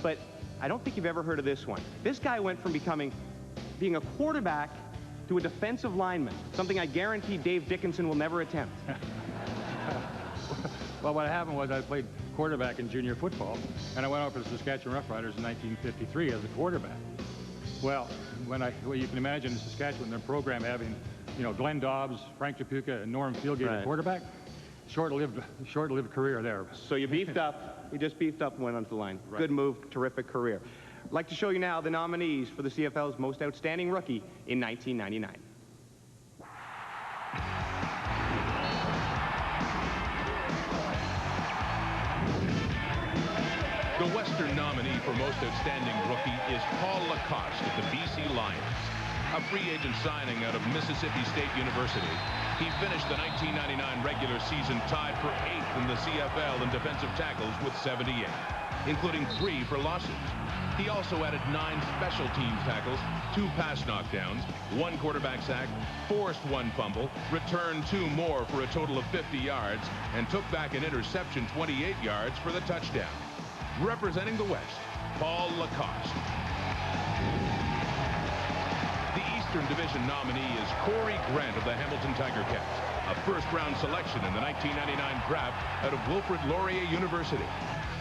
But I don't think you've ever heard of this one. This guy went from being a quarterback to a defensive lineman, something I guarantee Dave Dickinson will never attempt. Well, what happened was I played quarterback in junior football, and I went over to the Saskatchewan Roughriders in 1953 as a quarterback. Well, you can imagine in Saskatchewan, their program having, you know, Glenn Dobbs, Frank Chapuka, and Norm Fieldgate at quarterback. Short-lived career there. So you beefed up. You just beefed up and went onto the line. Right. Good move, terrific career. I'd like to show you now the nominees for the CFL's Most Outstanding Rookie in 1999. The Western nominee for Most Outstanding Rookie is Paul Lacoste of the BC Lions. A free agent signing out of Mississippi State University, he finished the 1999 regular season tied for 8th in the CFL in defensive tackles with 78, including 3 for losses. He also added 9 special teams tackles, 2 pass knockdowns, 1 quarterback sack, forced 1 fumble, returned 2 more for a total of 50 yards, and took back an interception 28 yards for the touchdown. Representing the West, Paul Lacoste. The Eastern Division nominee is Corey Grant of the Hamilton Tiger Cats, a first-round selection in the 1999 draft out of Wilfrid Laurier University.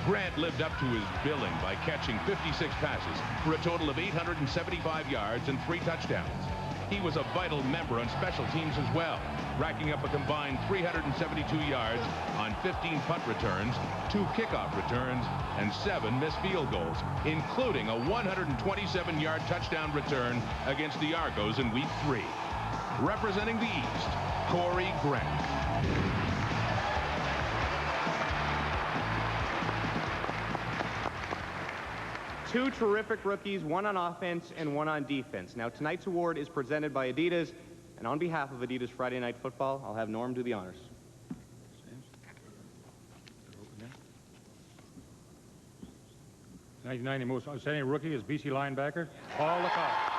Grant lived up to his billing by catching 56 passes for a total of 875 yards and 3 touchdowns. He was a vital member on special teams as well, racking up a combined 372 yards on 15 punt returns, 2 kickoff returns, and 7 missed field goals, including a 127-yard touchdown return against the Argos in Week 3. Representing the East, Corey Grant. Two terrific rookies, one on offense and one on defense. Now, tonight's award is presented by Adidas, and on behalf of Adidas Friday Night Football, I'll have Norm do the honors. 1990 Most Outstanding Rookie is BC linebacker Paul Lacoste.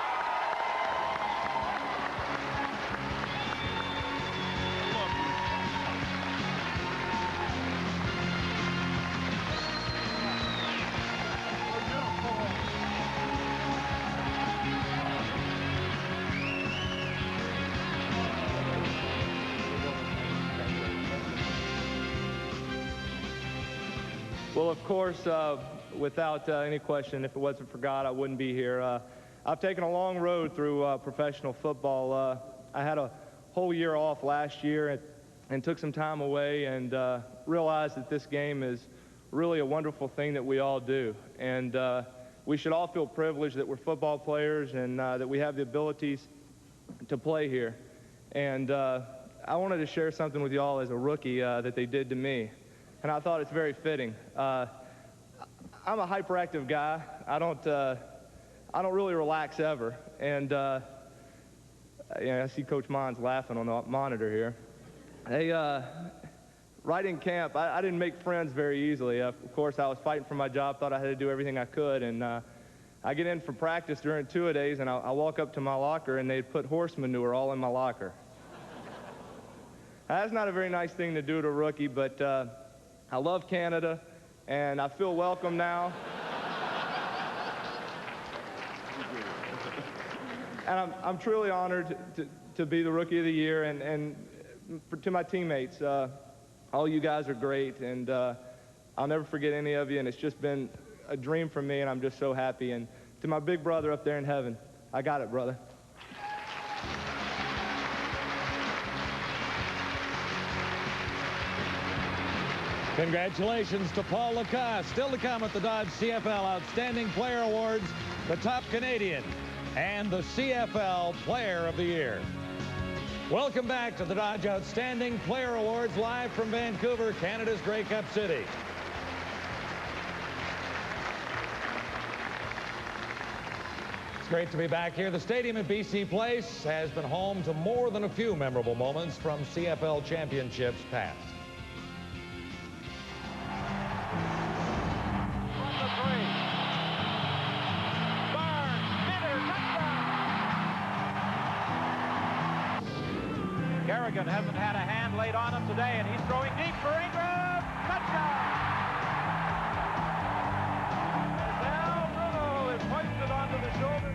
Well, of course, without any question, if it wasn't for God, I wouldn't be here. I've taken a long road through professional football. I had a whole year off last year and took some time away and realized that this game is really a wonderful thing that we all do. And we should all feel privileged that we're football players and that we have the abilities to play here. And I wanted to share something with you all as a rookie that they did to me. And I thought it's very fitting. I'm a hyperactive guy. I don't really relax ever. And yeah, I see Coach Mons laughing on the monitor here. Hey, right in camp, I didn't make friends very easily. Of course, I was fighting for my job, thought I had to do everything I could. And I get in for practice during 2-a-days, and I walk up to my locker, and they'd put horse manure all in my locker. That's not a very nice thing to do to a rookie, but I love Canada, and I feel welcome now. And I'm truly honored to be the Rookie of the Year, and to my teammates, all you guys are great, and I'll never forget any of you, and it's just been a dream for me, and I'm just so happy. And to my big brother up there in heaven, I got it, brother. Congratulations to Paul Lacoste. Still to come at the Dodge CFL Outstanding Player Awards, the top Canadian and the CFL Player of the Year. Welcome back to the Dodge Outstanding Player Awards, live from Vancouver, Canada's Grey Cup City. It's great to be back here. The stadium at BC Place has been home to more than a few memorable moments from CFL championships past. Kerrigan hasn't had a hand laid on him today, and he's throwing deep for Ingram. Touchdown! Now Bruno is hoisted onto the shoulder.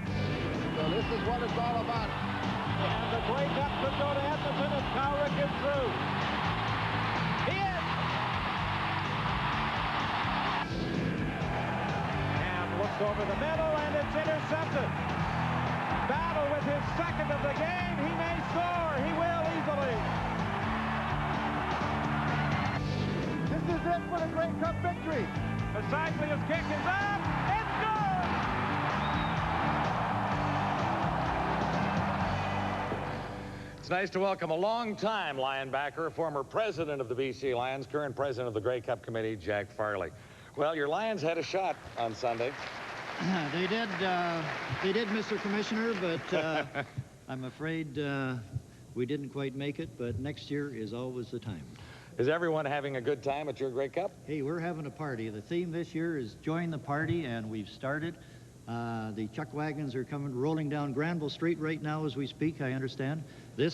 So this is what it's all about. And the Grey Cup could go to Edmonton if Cowrick is through. He is! And looks over the middle, and it's intercepted. Battle with his second of the game. He may score. He will easily. This is it for the Grey Cup victory. Basaglia's kick is up. It's good. It's nice to welcome a long-time linebacker, former president of the BC Lions, current president of the Grey Cup Committee, Jack Farley. Well, your Lions had a shot on Sunday. They did, Mr. Commissioner, but I'm afraid we didn't quite make it, but next year is always the time. Is everyone having a good time at your Grey Cup? Hey, we're having a party. The theme this year is Join the Party, and we've started. The chuck wagons are rolling down Granville Street right now as we speak, I understand. The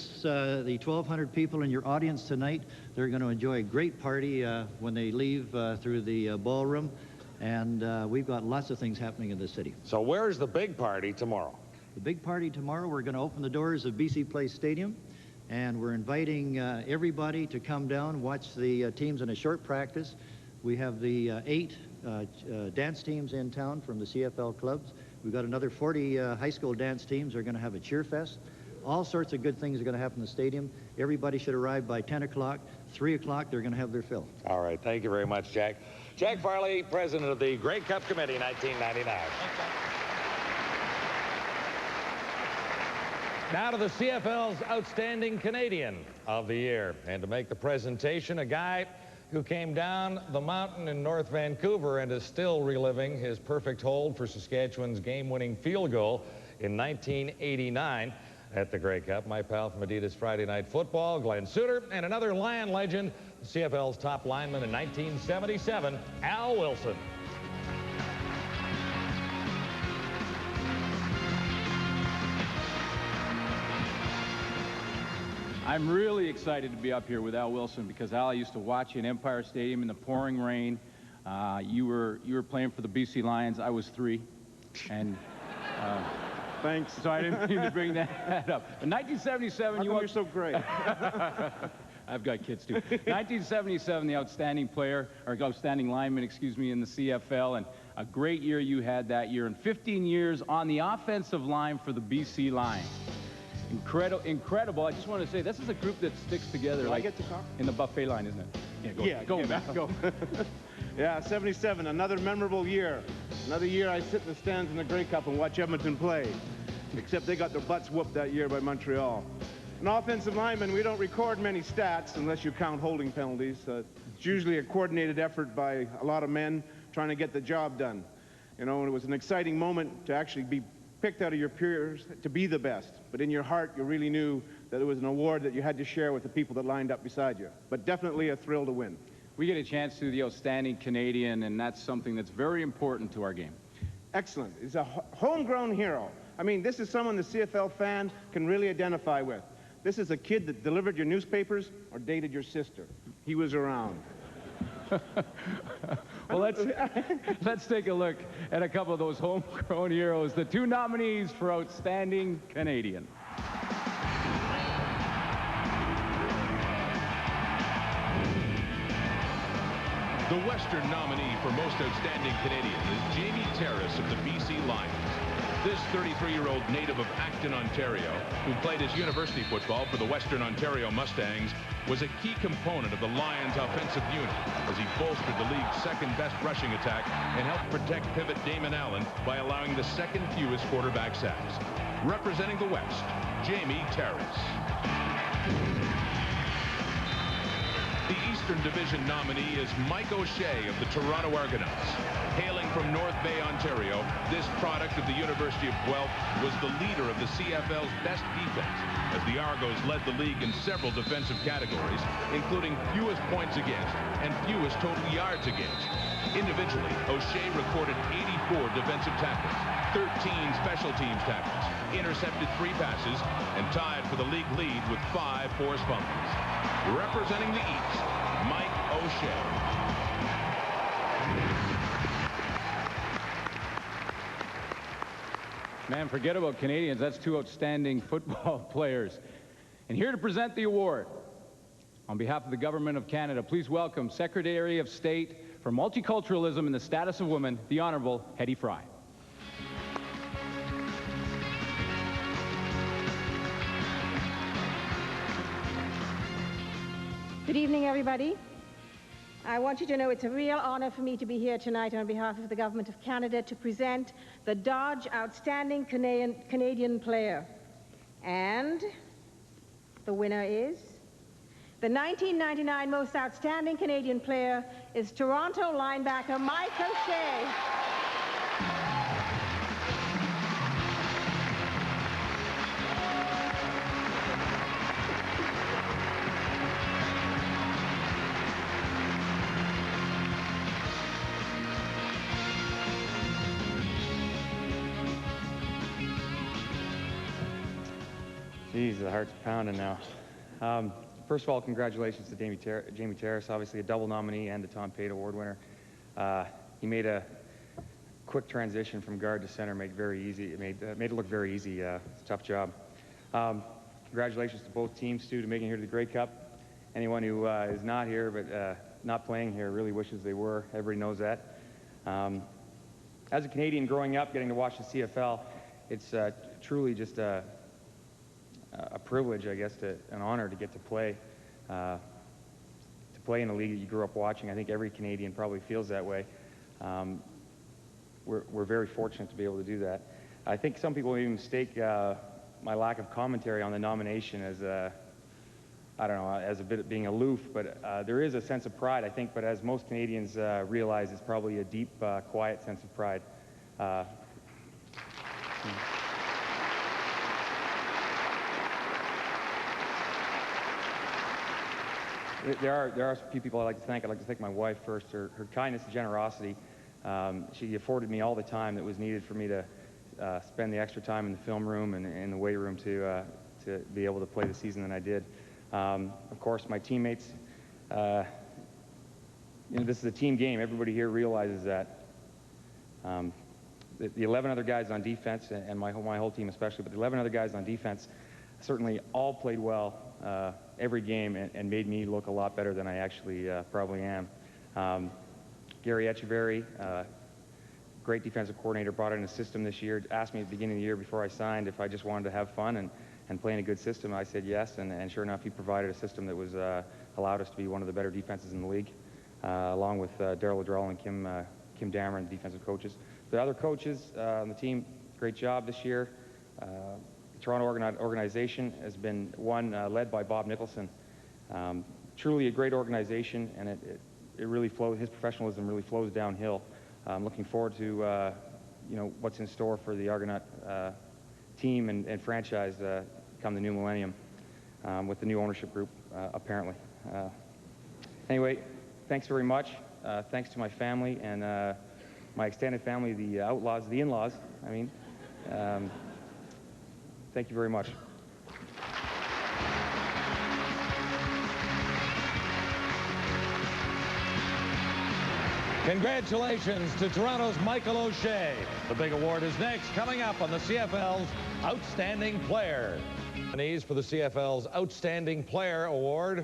1,200 people in your audience tonight, they're going to enjoy a great party when they leave through the ballroom, and we've got lots of things happening in the city. So where's the big party tomorrow? The big party tomorrow, we're going to open the doors of BC Place Stadium, and we're inviting everybody to come down, watch the teams in a short practice. We have the 8 dance teams in town from the CFL clubs. We've got another 40 high school dance teams. They're going to have a cheer fest. All sorts of good things are going to happen in the stadium. Everybody should arrive by 10 o'clock. 3 o'clock, they're going to have their fill. All right. Thank you very much, Jack. Jack Farley, president of the Grey Cup Committee, 1999. Now to the CFL's Outstanding Canadian of the Year. And to make the presentation, a guy who came down the mountain in North Vancouver and is still reliving his perfect hold for Saskatchewan's game-winning field goal in 1989 at the Grey Cup. My pal from Adidas Friday Night Football, Glenn Suter, and another Lion legend, the CFL's top lineman in 1977, Al Wilson. I'm really excited to be up here with Al Wilson because Al, I used to watch you in Empire Stadium in the pouring rain. You were playing for the BC Lions. I was 3, and thanks. So I didn't mean to bring that up. In 1977, you're so great. I've got kids too. 1977, the outstanding player, or outstanding lineman, excuse me, in the CFL, and a great year you had that year, and 15 years on the offensive line for the BC Lions. Incredible. I just want to say, this is a group that sticks together. Do like I get to talk? in the buffet line, isn't it? Yeah, go. Go. Yeah, 77, another memorable year. Another year I sit in the stands in the Grey Cup and watch Edmonton play. Except they got their butts whooped that year by Montreal. An offensive lineman, we don't record many stats unless you count holding penalties. It's usually a coordinated effort by a lot of men trying to get the job done. You know, and it was an exciting moment to actually be picked out of your peers to be the best. But in your heart, you really knew that it was an award that you had to share with the people that lined up beside you. But definitely a thrill to win. We get a chance to do the Outstanding Canadian, and that's something that's very important to our game. Excellent. He's a homegrown hero. I mean, this is someone the CFL fan can really identify with. This is a kid that delivered your newspapers or dated your sister. He was around. Well, let's take a look at a couple of those homegrown heroes, the 2 nominees for Outstanding Canadian. The Western nominee for Most Outstanding Canadian is Jamie Terrace of the BC Lions. This 33-year-old native of Acton, Ontario, who played his university football for the Western Ontario Mustangs, was a key component of the Lions' offensive unit as he bolstered the league's second-best rushing attack and helped protect pivot Damon Allen by allowing the second fewest quarterback sacks. Representing the West, Jamie Terrace. The Eastern Division nominee is Mike O'Shea of the Toronto Argonauts. Hailing from North Bay, Ontario, this product of the University of Guelph was the leader of the CFL's best defense, as the Argos led the league in several defensive categories, including fewest points against and fewest total yards against. Individually, O'Shea recorded 84 defensive tackles, 13 special teams tackles, intercepted 3 passes, and tied for the league lead with 5 forced fumbles. Representing the East, Mike O'Shea. Man, forget about Canadians. That's 2 outstanding football players. And here to present the award, on behalf of the Government of Canada, please welcome Secretary of State for Multiculturalism and the Status of Women, the Honorable Hedy Fry. Good evening, everybody. I want you to know it's a real honor for me to be here tonight on behalf of the Government of Canada to present the Dodge Outstanding Canadian Player. And the winner is The 1999 Most Outstanding Canadian Player is Toronto linebacker Mike O'Shea. Geez, the heart's pounding now. First of all, congratulations to Jamie Terrace, obviously a double nominee and the Tom Pate Award winner. He made a quick transition from guard to center, made it very easy. It made it look very easy. It's a tough job. Congratulations to both teams too, to making it here to the Grey Cup. Anyone who is not here but not playing here really wishes they were. Everybody knows that. As a Canadian growing up, getting to watch the CFL, it's truly just a privilege, I guess, an honor to get to play in a league that you grew up watching. I think every Canadian probably feels that way. We're very fortunate to be able to do that. I think some people even mistake my lack of commentary on the nomination as I don't know, as a bit of being aloof, but there is a sense of pride, I think, but as most Canadians realize, it's probably a deep, quiet sense of pride. There are a few people I'd like to thank. I'd like to thank my wife first. Her kindness and generosity. She afforded me all the time that was needed for me to spend the extra time in the film room and in the weight room to be able to play the season that I did. Of course, my teammates. You know, this is a team game. Everybody here realizes that. The 11 other guys on defense, and my whole team especially, but the 11 other guys on defense certainly all played well every game and made me look a lot better than I actually probably am. Gary Echeverry, great defensive coordinator, brought in a system this year, asked me at the beginning of the year before I signed if I just wanted to have fun and play in a good system. I said yes, and sure enough, he provided a system that was allowed us to be one of the better defenses in the league, along with Darryl Ladrell and Kim Dameron, the defensive coaches. The other coaches on the team, great job this year. The Toronto organization has been led by Bob Nicholson. Truly a great organization, and it really flows. His professionalism really flows downhill. I'm looking forward to you know, what's in store for the Argonaut team and franchise come the new millennium with the new ownership group, apparently. Anyway, thanks very much. Thanks to my family and my extended family, the Outlaws, the in-laws, I mean. Thank you very much. Congratulations to Toronto's Michael O'Shea. The big award is next, coming up on the CFL's Outstanding Player. Nominees for the CFL's Outstanding Player Award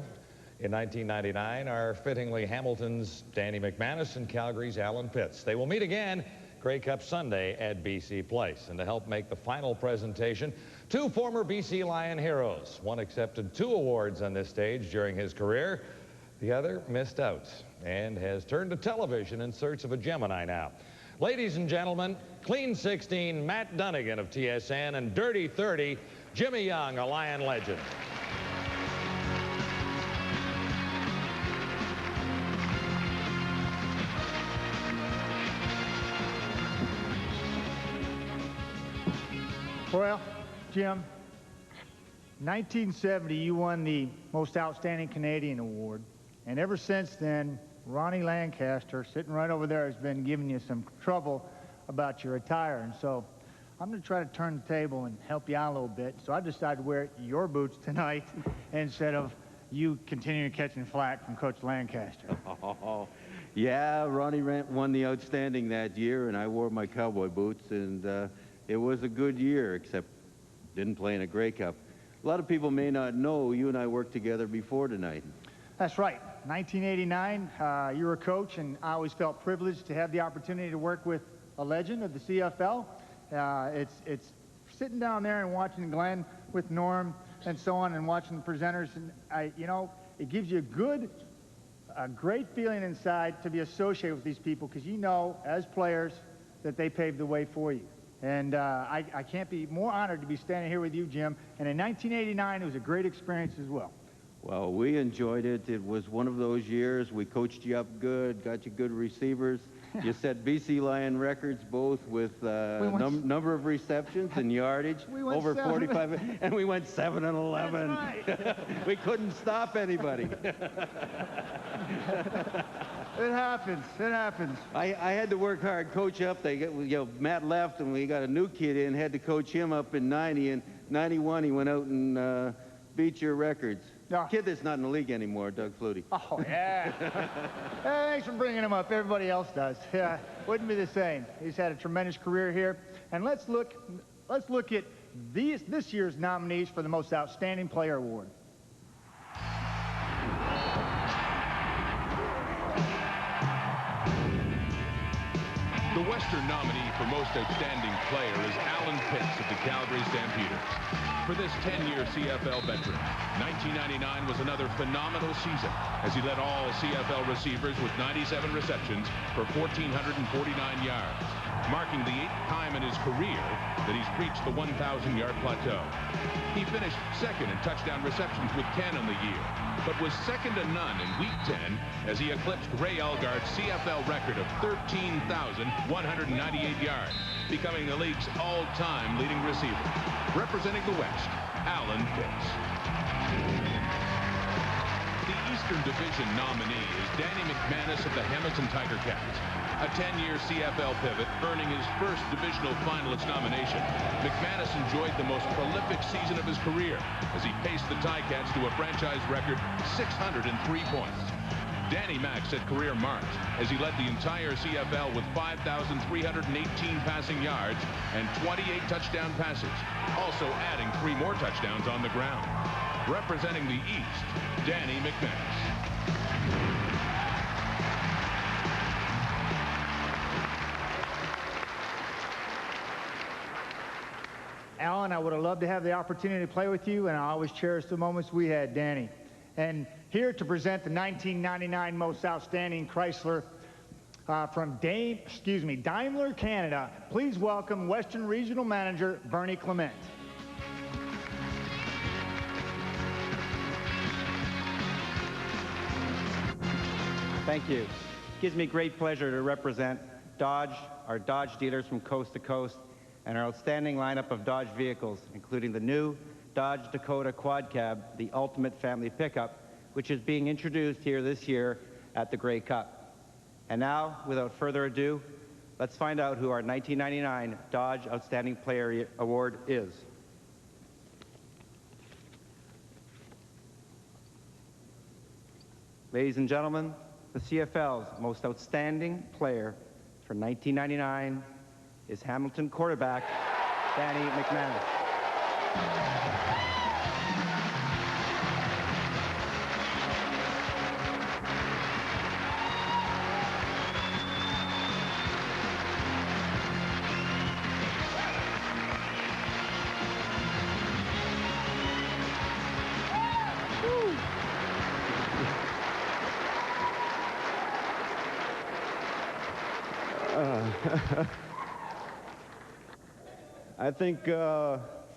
in 1999 are fittingly Hamilton's Danny McManus and Calgary's Alan Pitts. They will meet again Grey Cup Sunday at BC Place. And to help make the final presentation, two former BC Lion heroes. One accepted 2 awards on this stage during his career. The other missed out and has turned to television in search of a Gemini now. Ladies and gentlemen, Clean 16, Matt Dunnigan of TSN, and Dirty 30, Jimmy Young, a Lion legend. Well, Jim, 1970, you won the Most Outstanding Canadian Award. And ever since then, Ronnie Lancaster, sitting right over there, has been giving you some trouble about your attire. And so I'm going to try to turn the table and help you out a little bit. So I decided to wear your boots tonight instead of you continuing catching flack from Coach Lancaster. Oh, yeah, Ronnie won the Outstanding that year, and I wore my cowboy boots, and it was a good year, except didn't play in a Grey Cup. A lot of people may not know you and I worked together before tonight. That's right. 1989, you were a coach, and I always felt privileged to have the opportunity to work with a legend of the CFL. It's sitting down there and watching Glenn with Norm and so on, and watching the presenters, and you know, it gives you a great feeling inside to be associated with these people, because you know, as players, that they paved the way for you. And I can't be more honored to be standing here with you, Jim. And in 1989, it was a great experience as well. Well, we enjoyed it. It was one of those years. We coached you up good, got you good receivers. You set BC Lion records both with number of receptions and yardage, over 45, and we went 7-11. Right. We couldn't stop anybody. It happens. It happens. I had to work hard, coach up. Matt left, and we got a new kid in. Had to coach him up in 90, and 91 he went out and beat your records. Kid that's not in the league anymore, Doug Flutie. Oh, yeah. Thanks for bringing him up. Everybody else does. Yeah, wouldn't be the same. He's had a tremendous career here. And let's look at this year's nominees for the Most Outstanding Player Award. The Western nominee for Most Outstanding Player is Alan Pitts of the Calgary Stampeders. For this 10-year CFL veteran, 1999 was another phenomenal season as he led all CFL receivers with 97 receptions for 1,449 yards, marking the 8th time in his career that he's reached the 1,000-yard plateau. He finished second in touchdown receptions with 10 on the year, but was second to none in Week 10 as he eclipsed Ray Elgaard's CFL record of 13,198 yards, becoming the league's all-time leading receiver. Representing the West, Alan Pitts. The Eastern Division nominee is Danny McManus of the Hamilton Tiger Cats. A 10-year CFL pivot, earning his first divisional finalist nomination, McManus enjoyed the most prolific season of his career as he paced the Ticats to a franchise record 603 points. Danny Mac set career marks as he led the entire CFL with 5,318 passing yards and 28 touchdown passes, also adding 3 more touchdowns on the ground. Representing the East, Danny McManus. Alan, I would have loved to have the opportunity to play with you, and I always cherish the moments we had, Danny. And here to present the 1999 Most Outstanding Chrysler from Daimler, Canada, please welcome Western Regional Manager Bernie Clement. Thank you. It gives me great pleasure to represent Dodge, our Dodge dealers from coast to coast, and our outstanding lineup of Dodge vehicles, including the new Dodge Dakota Quad Cab, the ultimate family pickup, which is being introduced here this year at the Grey Cup. And now, without further ado, let's find out who our 1999 Dodge Outstanding Player Award is. Ladies and gentlemen, the CFL's most outstanding player for 1999 is Hamilton quarterback Danny McManus. I think,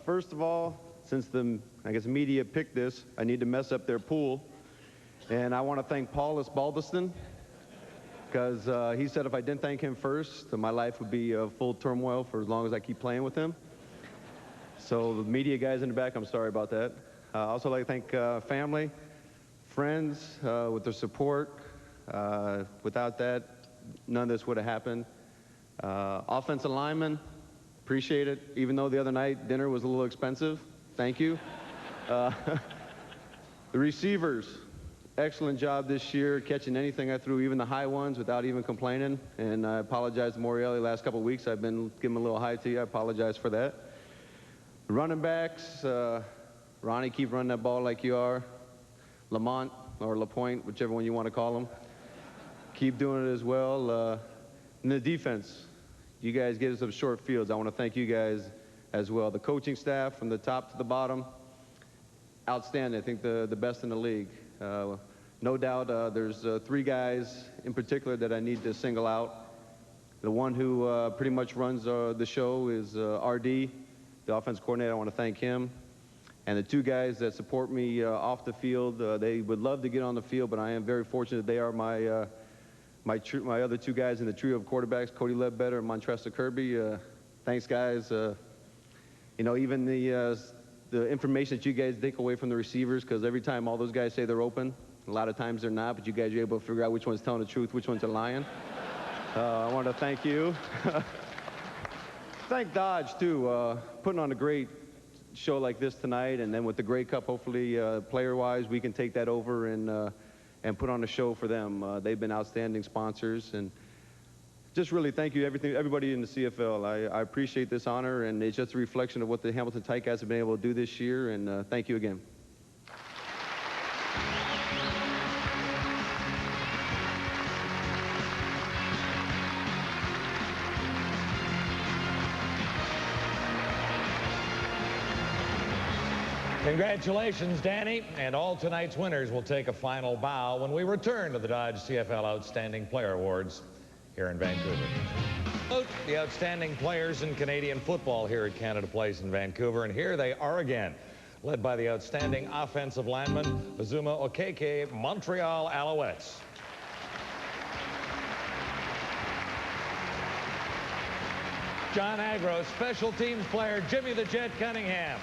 first of all, since the, media picked this, I need to mess up their pool. And I want to thank Paulus Baldiston, because he said if I didn't thank him first, my life would be full turmoil for as long as I keep playing with him. So the media guys in the back, I'm sorry about that. I also like to thank family, friends with their support. Without that, none of this would have happened. Offensive linemen, appreciate it. Even though the other night dinner was a little expensive, thank you. The receivers, excellent job this year, catching anything I threw, even the high ones, without even complaining. And I apologize to Morielli. Last couple of weeks I've been giving a little high to you. I apologize for that. Running backs, Ronnie, keep running that ball like you are. Lamont or LaPointe, whichever one you want to call them. Keep doing it as well. And the defense, you guys get us some short fields. I want to thank you guys as well. The coaching staff from the top to the bottom, outstanding. I think the best in the league. No doubt there's 3 guys in particular that I need to single out. The one who pretty much runs the show is RD, the offense coordinator. I want to thank him. And the two guys that support me off the field, they would love to get on the field, but I am very fortunate they are my other two guys in the trio of quarterbacks, Cody Ledbetter and Montressa Kirby. Thanks, guys. You know, even the information that you guys take away from the receivers, because every time all those guys say they're open, a lot of times they're not, but you guys are able to figure out which one's telling the truth, which one's a lying. I want to thank you. Thank Dodge, too, putting on a great show like this tonight, and then with the Grey Cup, hopefully, player-wise, we can take that over and put on a show for them. They've been outstanding sponsors, and just really thank you, everybody in the CFL. I appreciate this honor, and it's just a reflection of what the Hamilton Ticats have been able to do this year, and thank you again. Congratulations, Danny, and all tonight's winners will take a final bow when we return to the Dodge CFL Outstanding Player Awards here in Vancouver. The outstanding players in Canadian football here at Canada Place in Vancouver, and here they are again, led by the outstanding offensive lineman, Azuma Okeke, Montreal Alouettes. John Agro, special teams player, Jimmy the Jet Cunningham.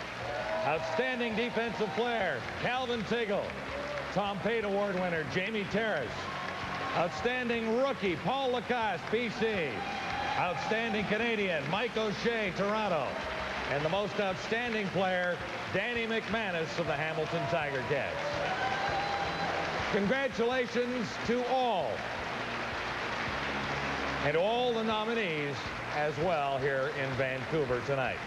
Outstanding defensive player, Calvin Tiggle. Tom Pate Award winner, Jamie Terrace. Outstanding rookie, Paul Lacoste, BC. Outstanding Canadian, Mike O'Shea, Toronto. And the most outstanding player, Danny McManus of the Hamilton Tiger Cats. Congratulations to all. And to all the nominees as well here in Vancouver tonight.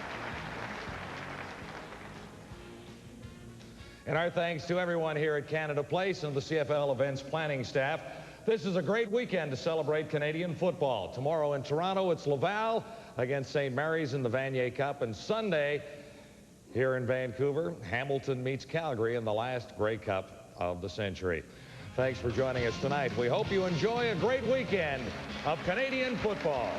And our thanks to everyone here at Canada Place and the CFL events planning staff. This is a great weekend to celebrate Canadian football. Tomorrow in Toronto, it's Laval against St. Mary's in the Vanier Cup. And Sunday, here in Vancouver, Hamilton meets Calgary in the last Grey Cup of the century. Thanks for joining us tonight. We hope you enjoy a great weekend of Canadian football.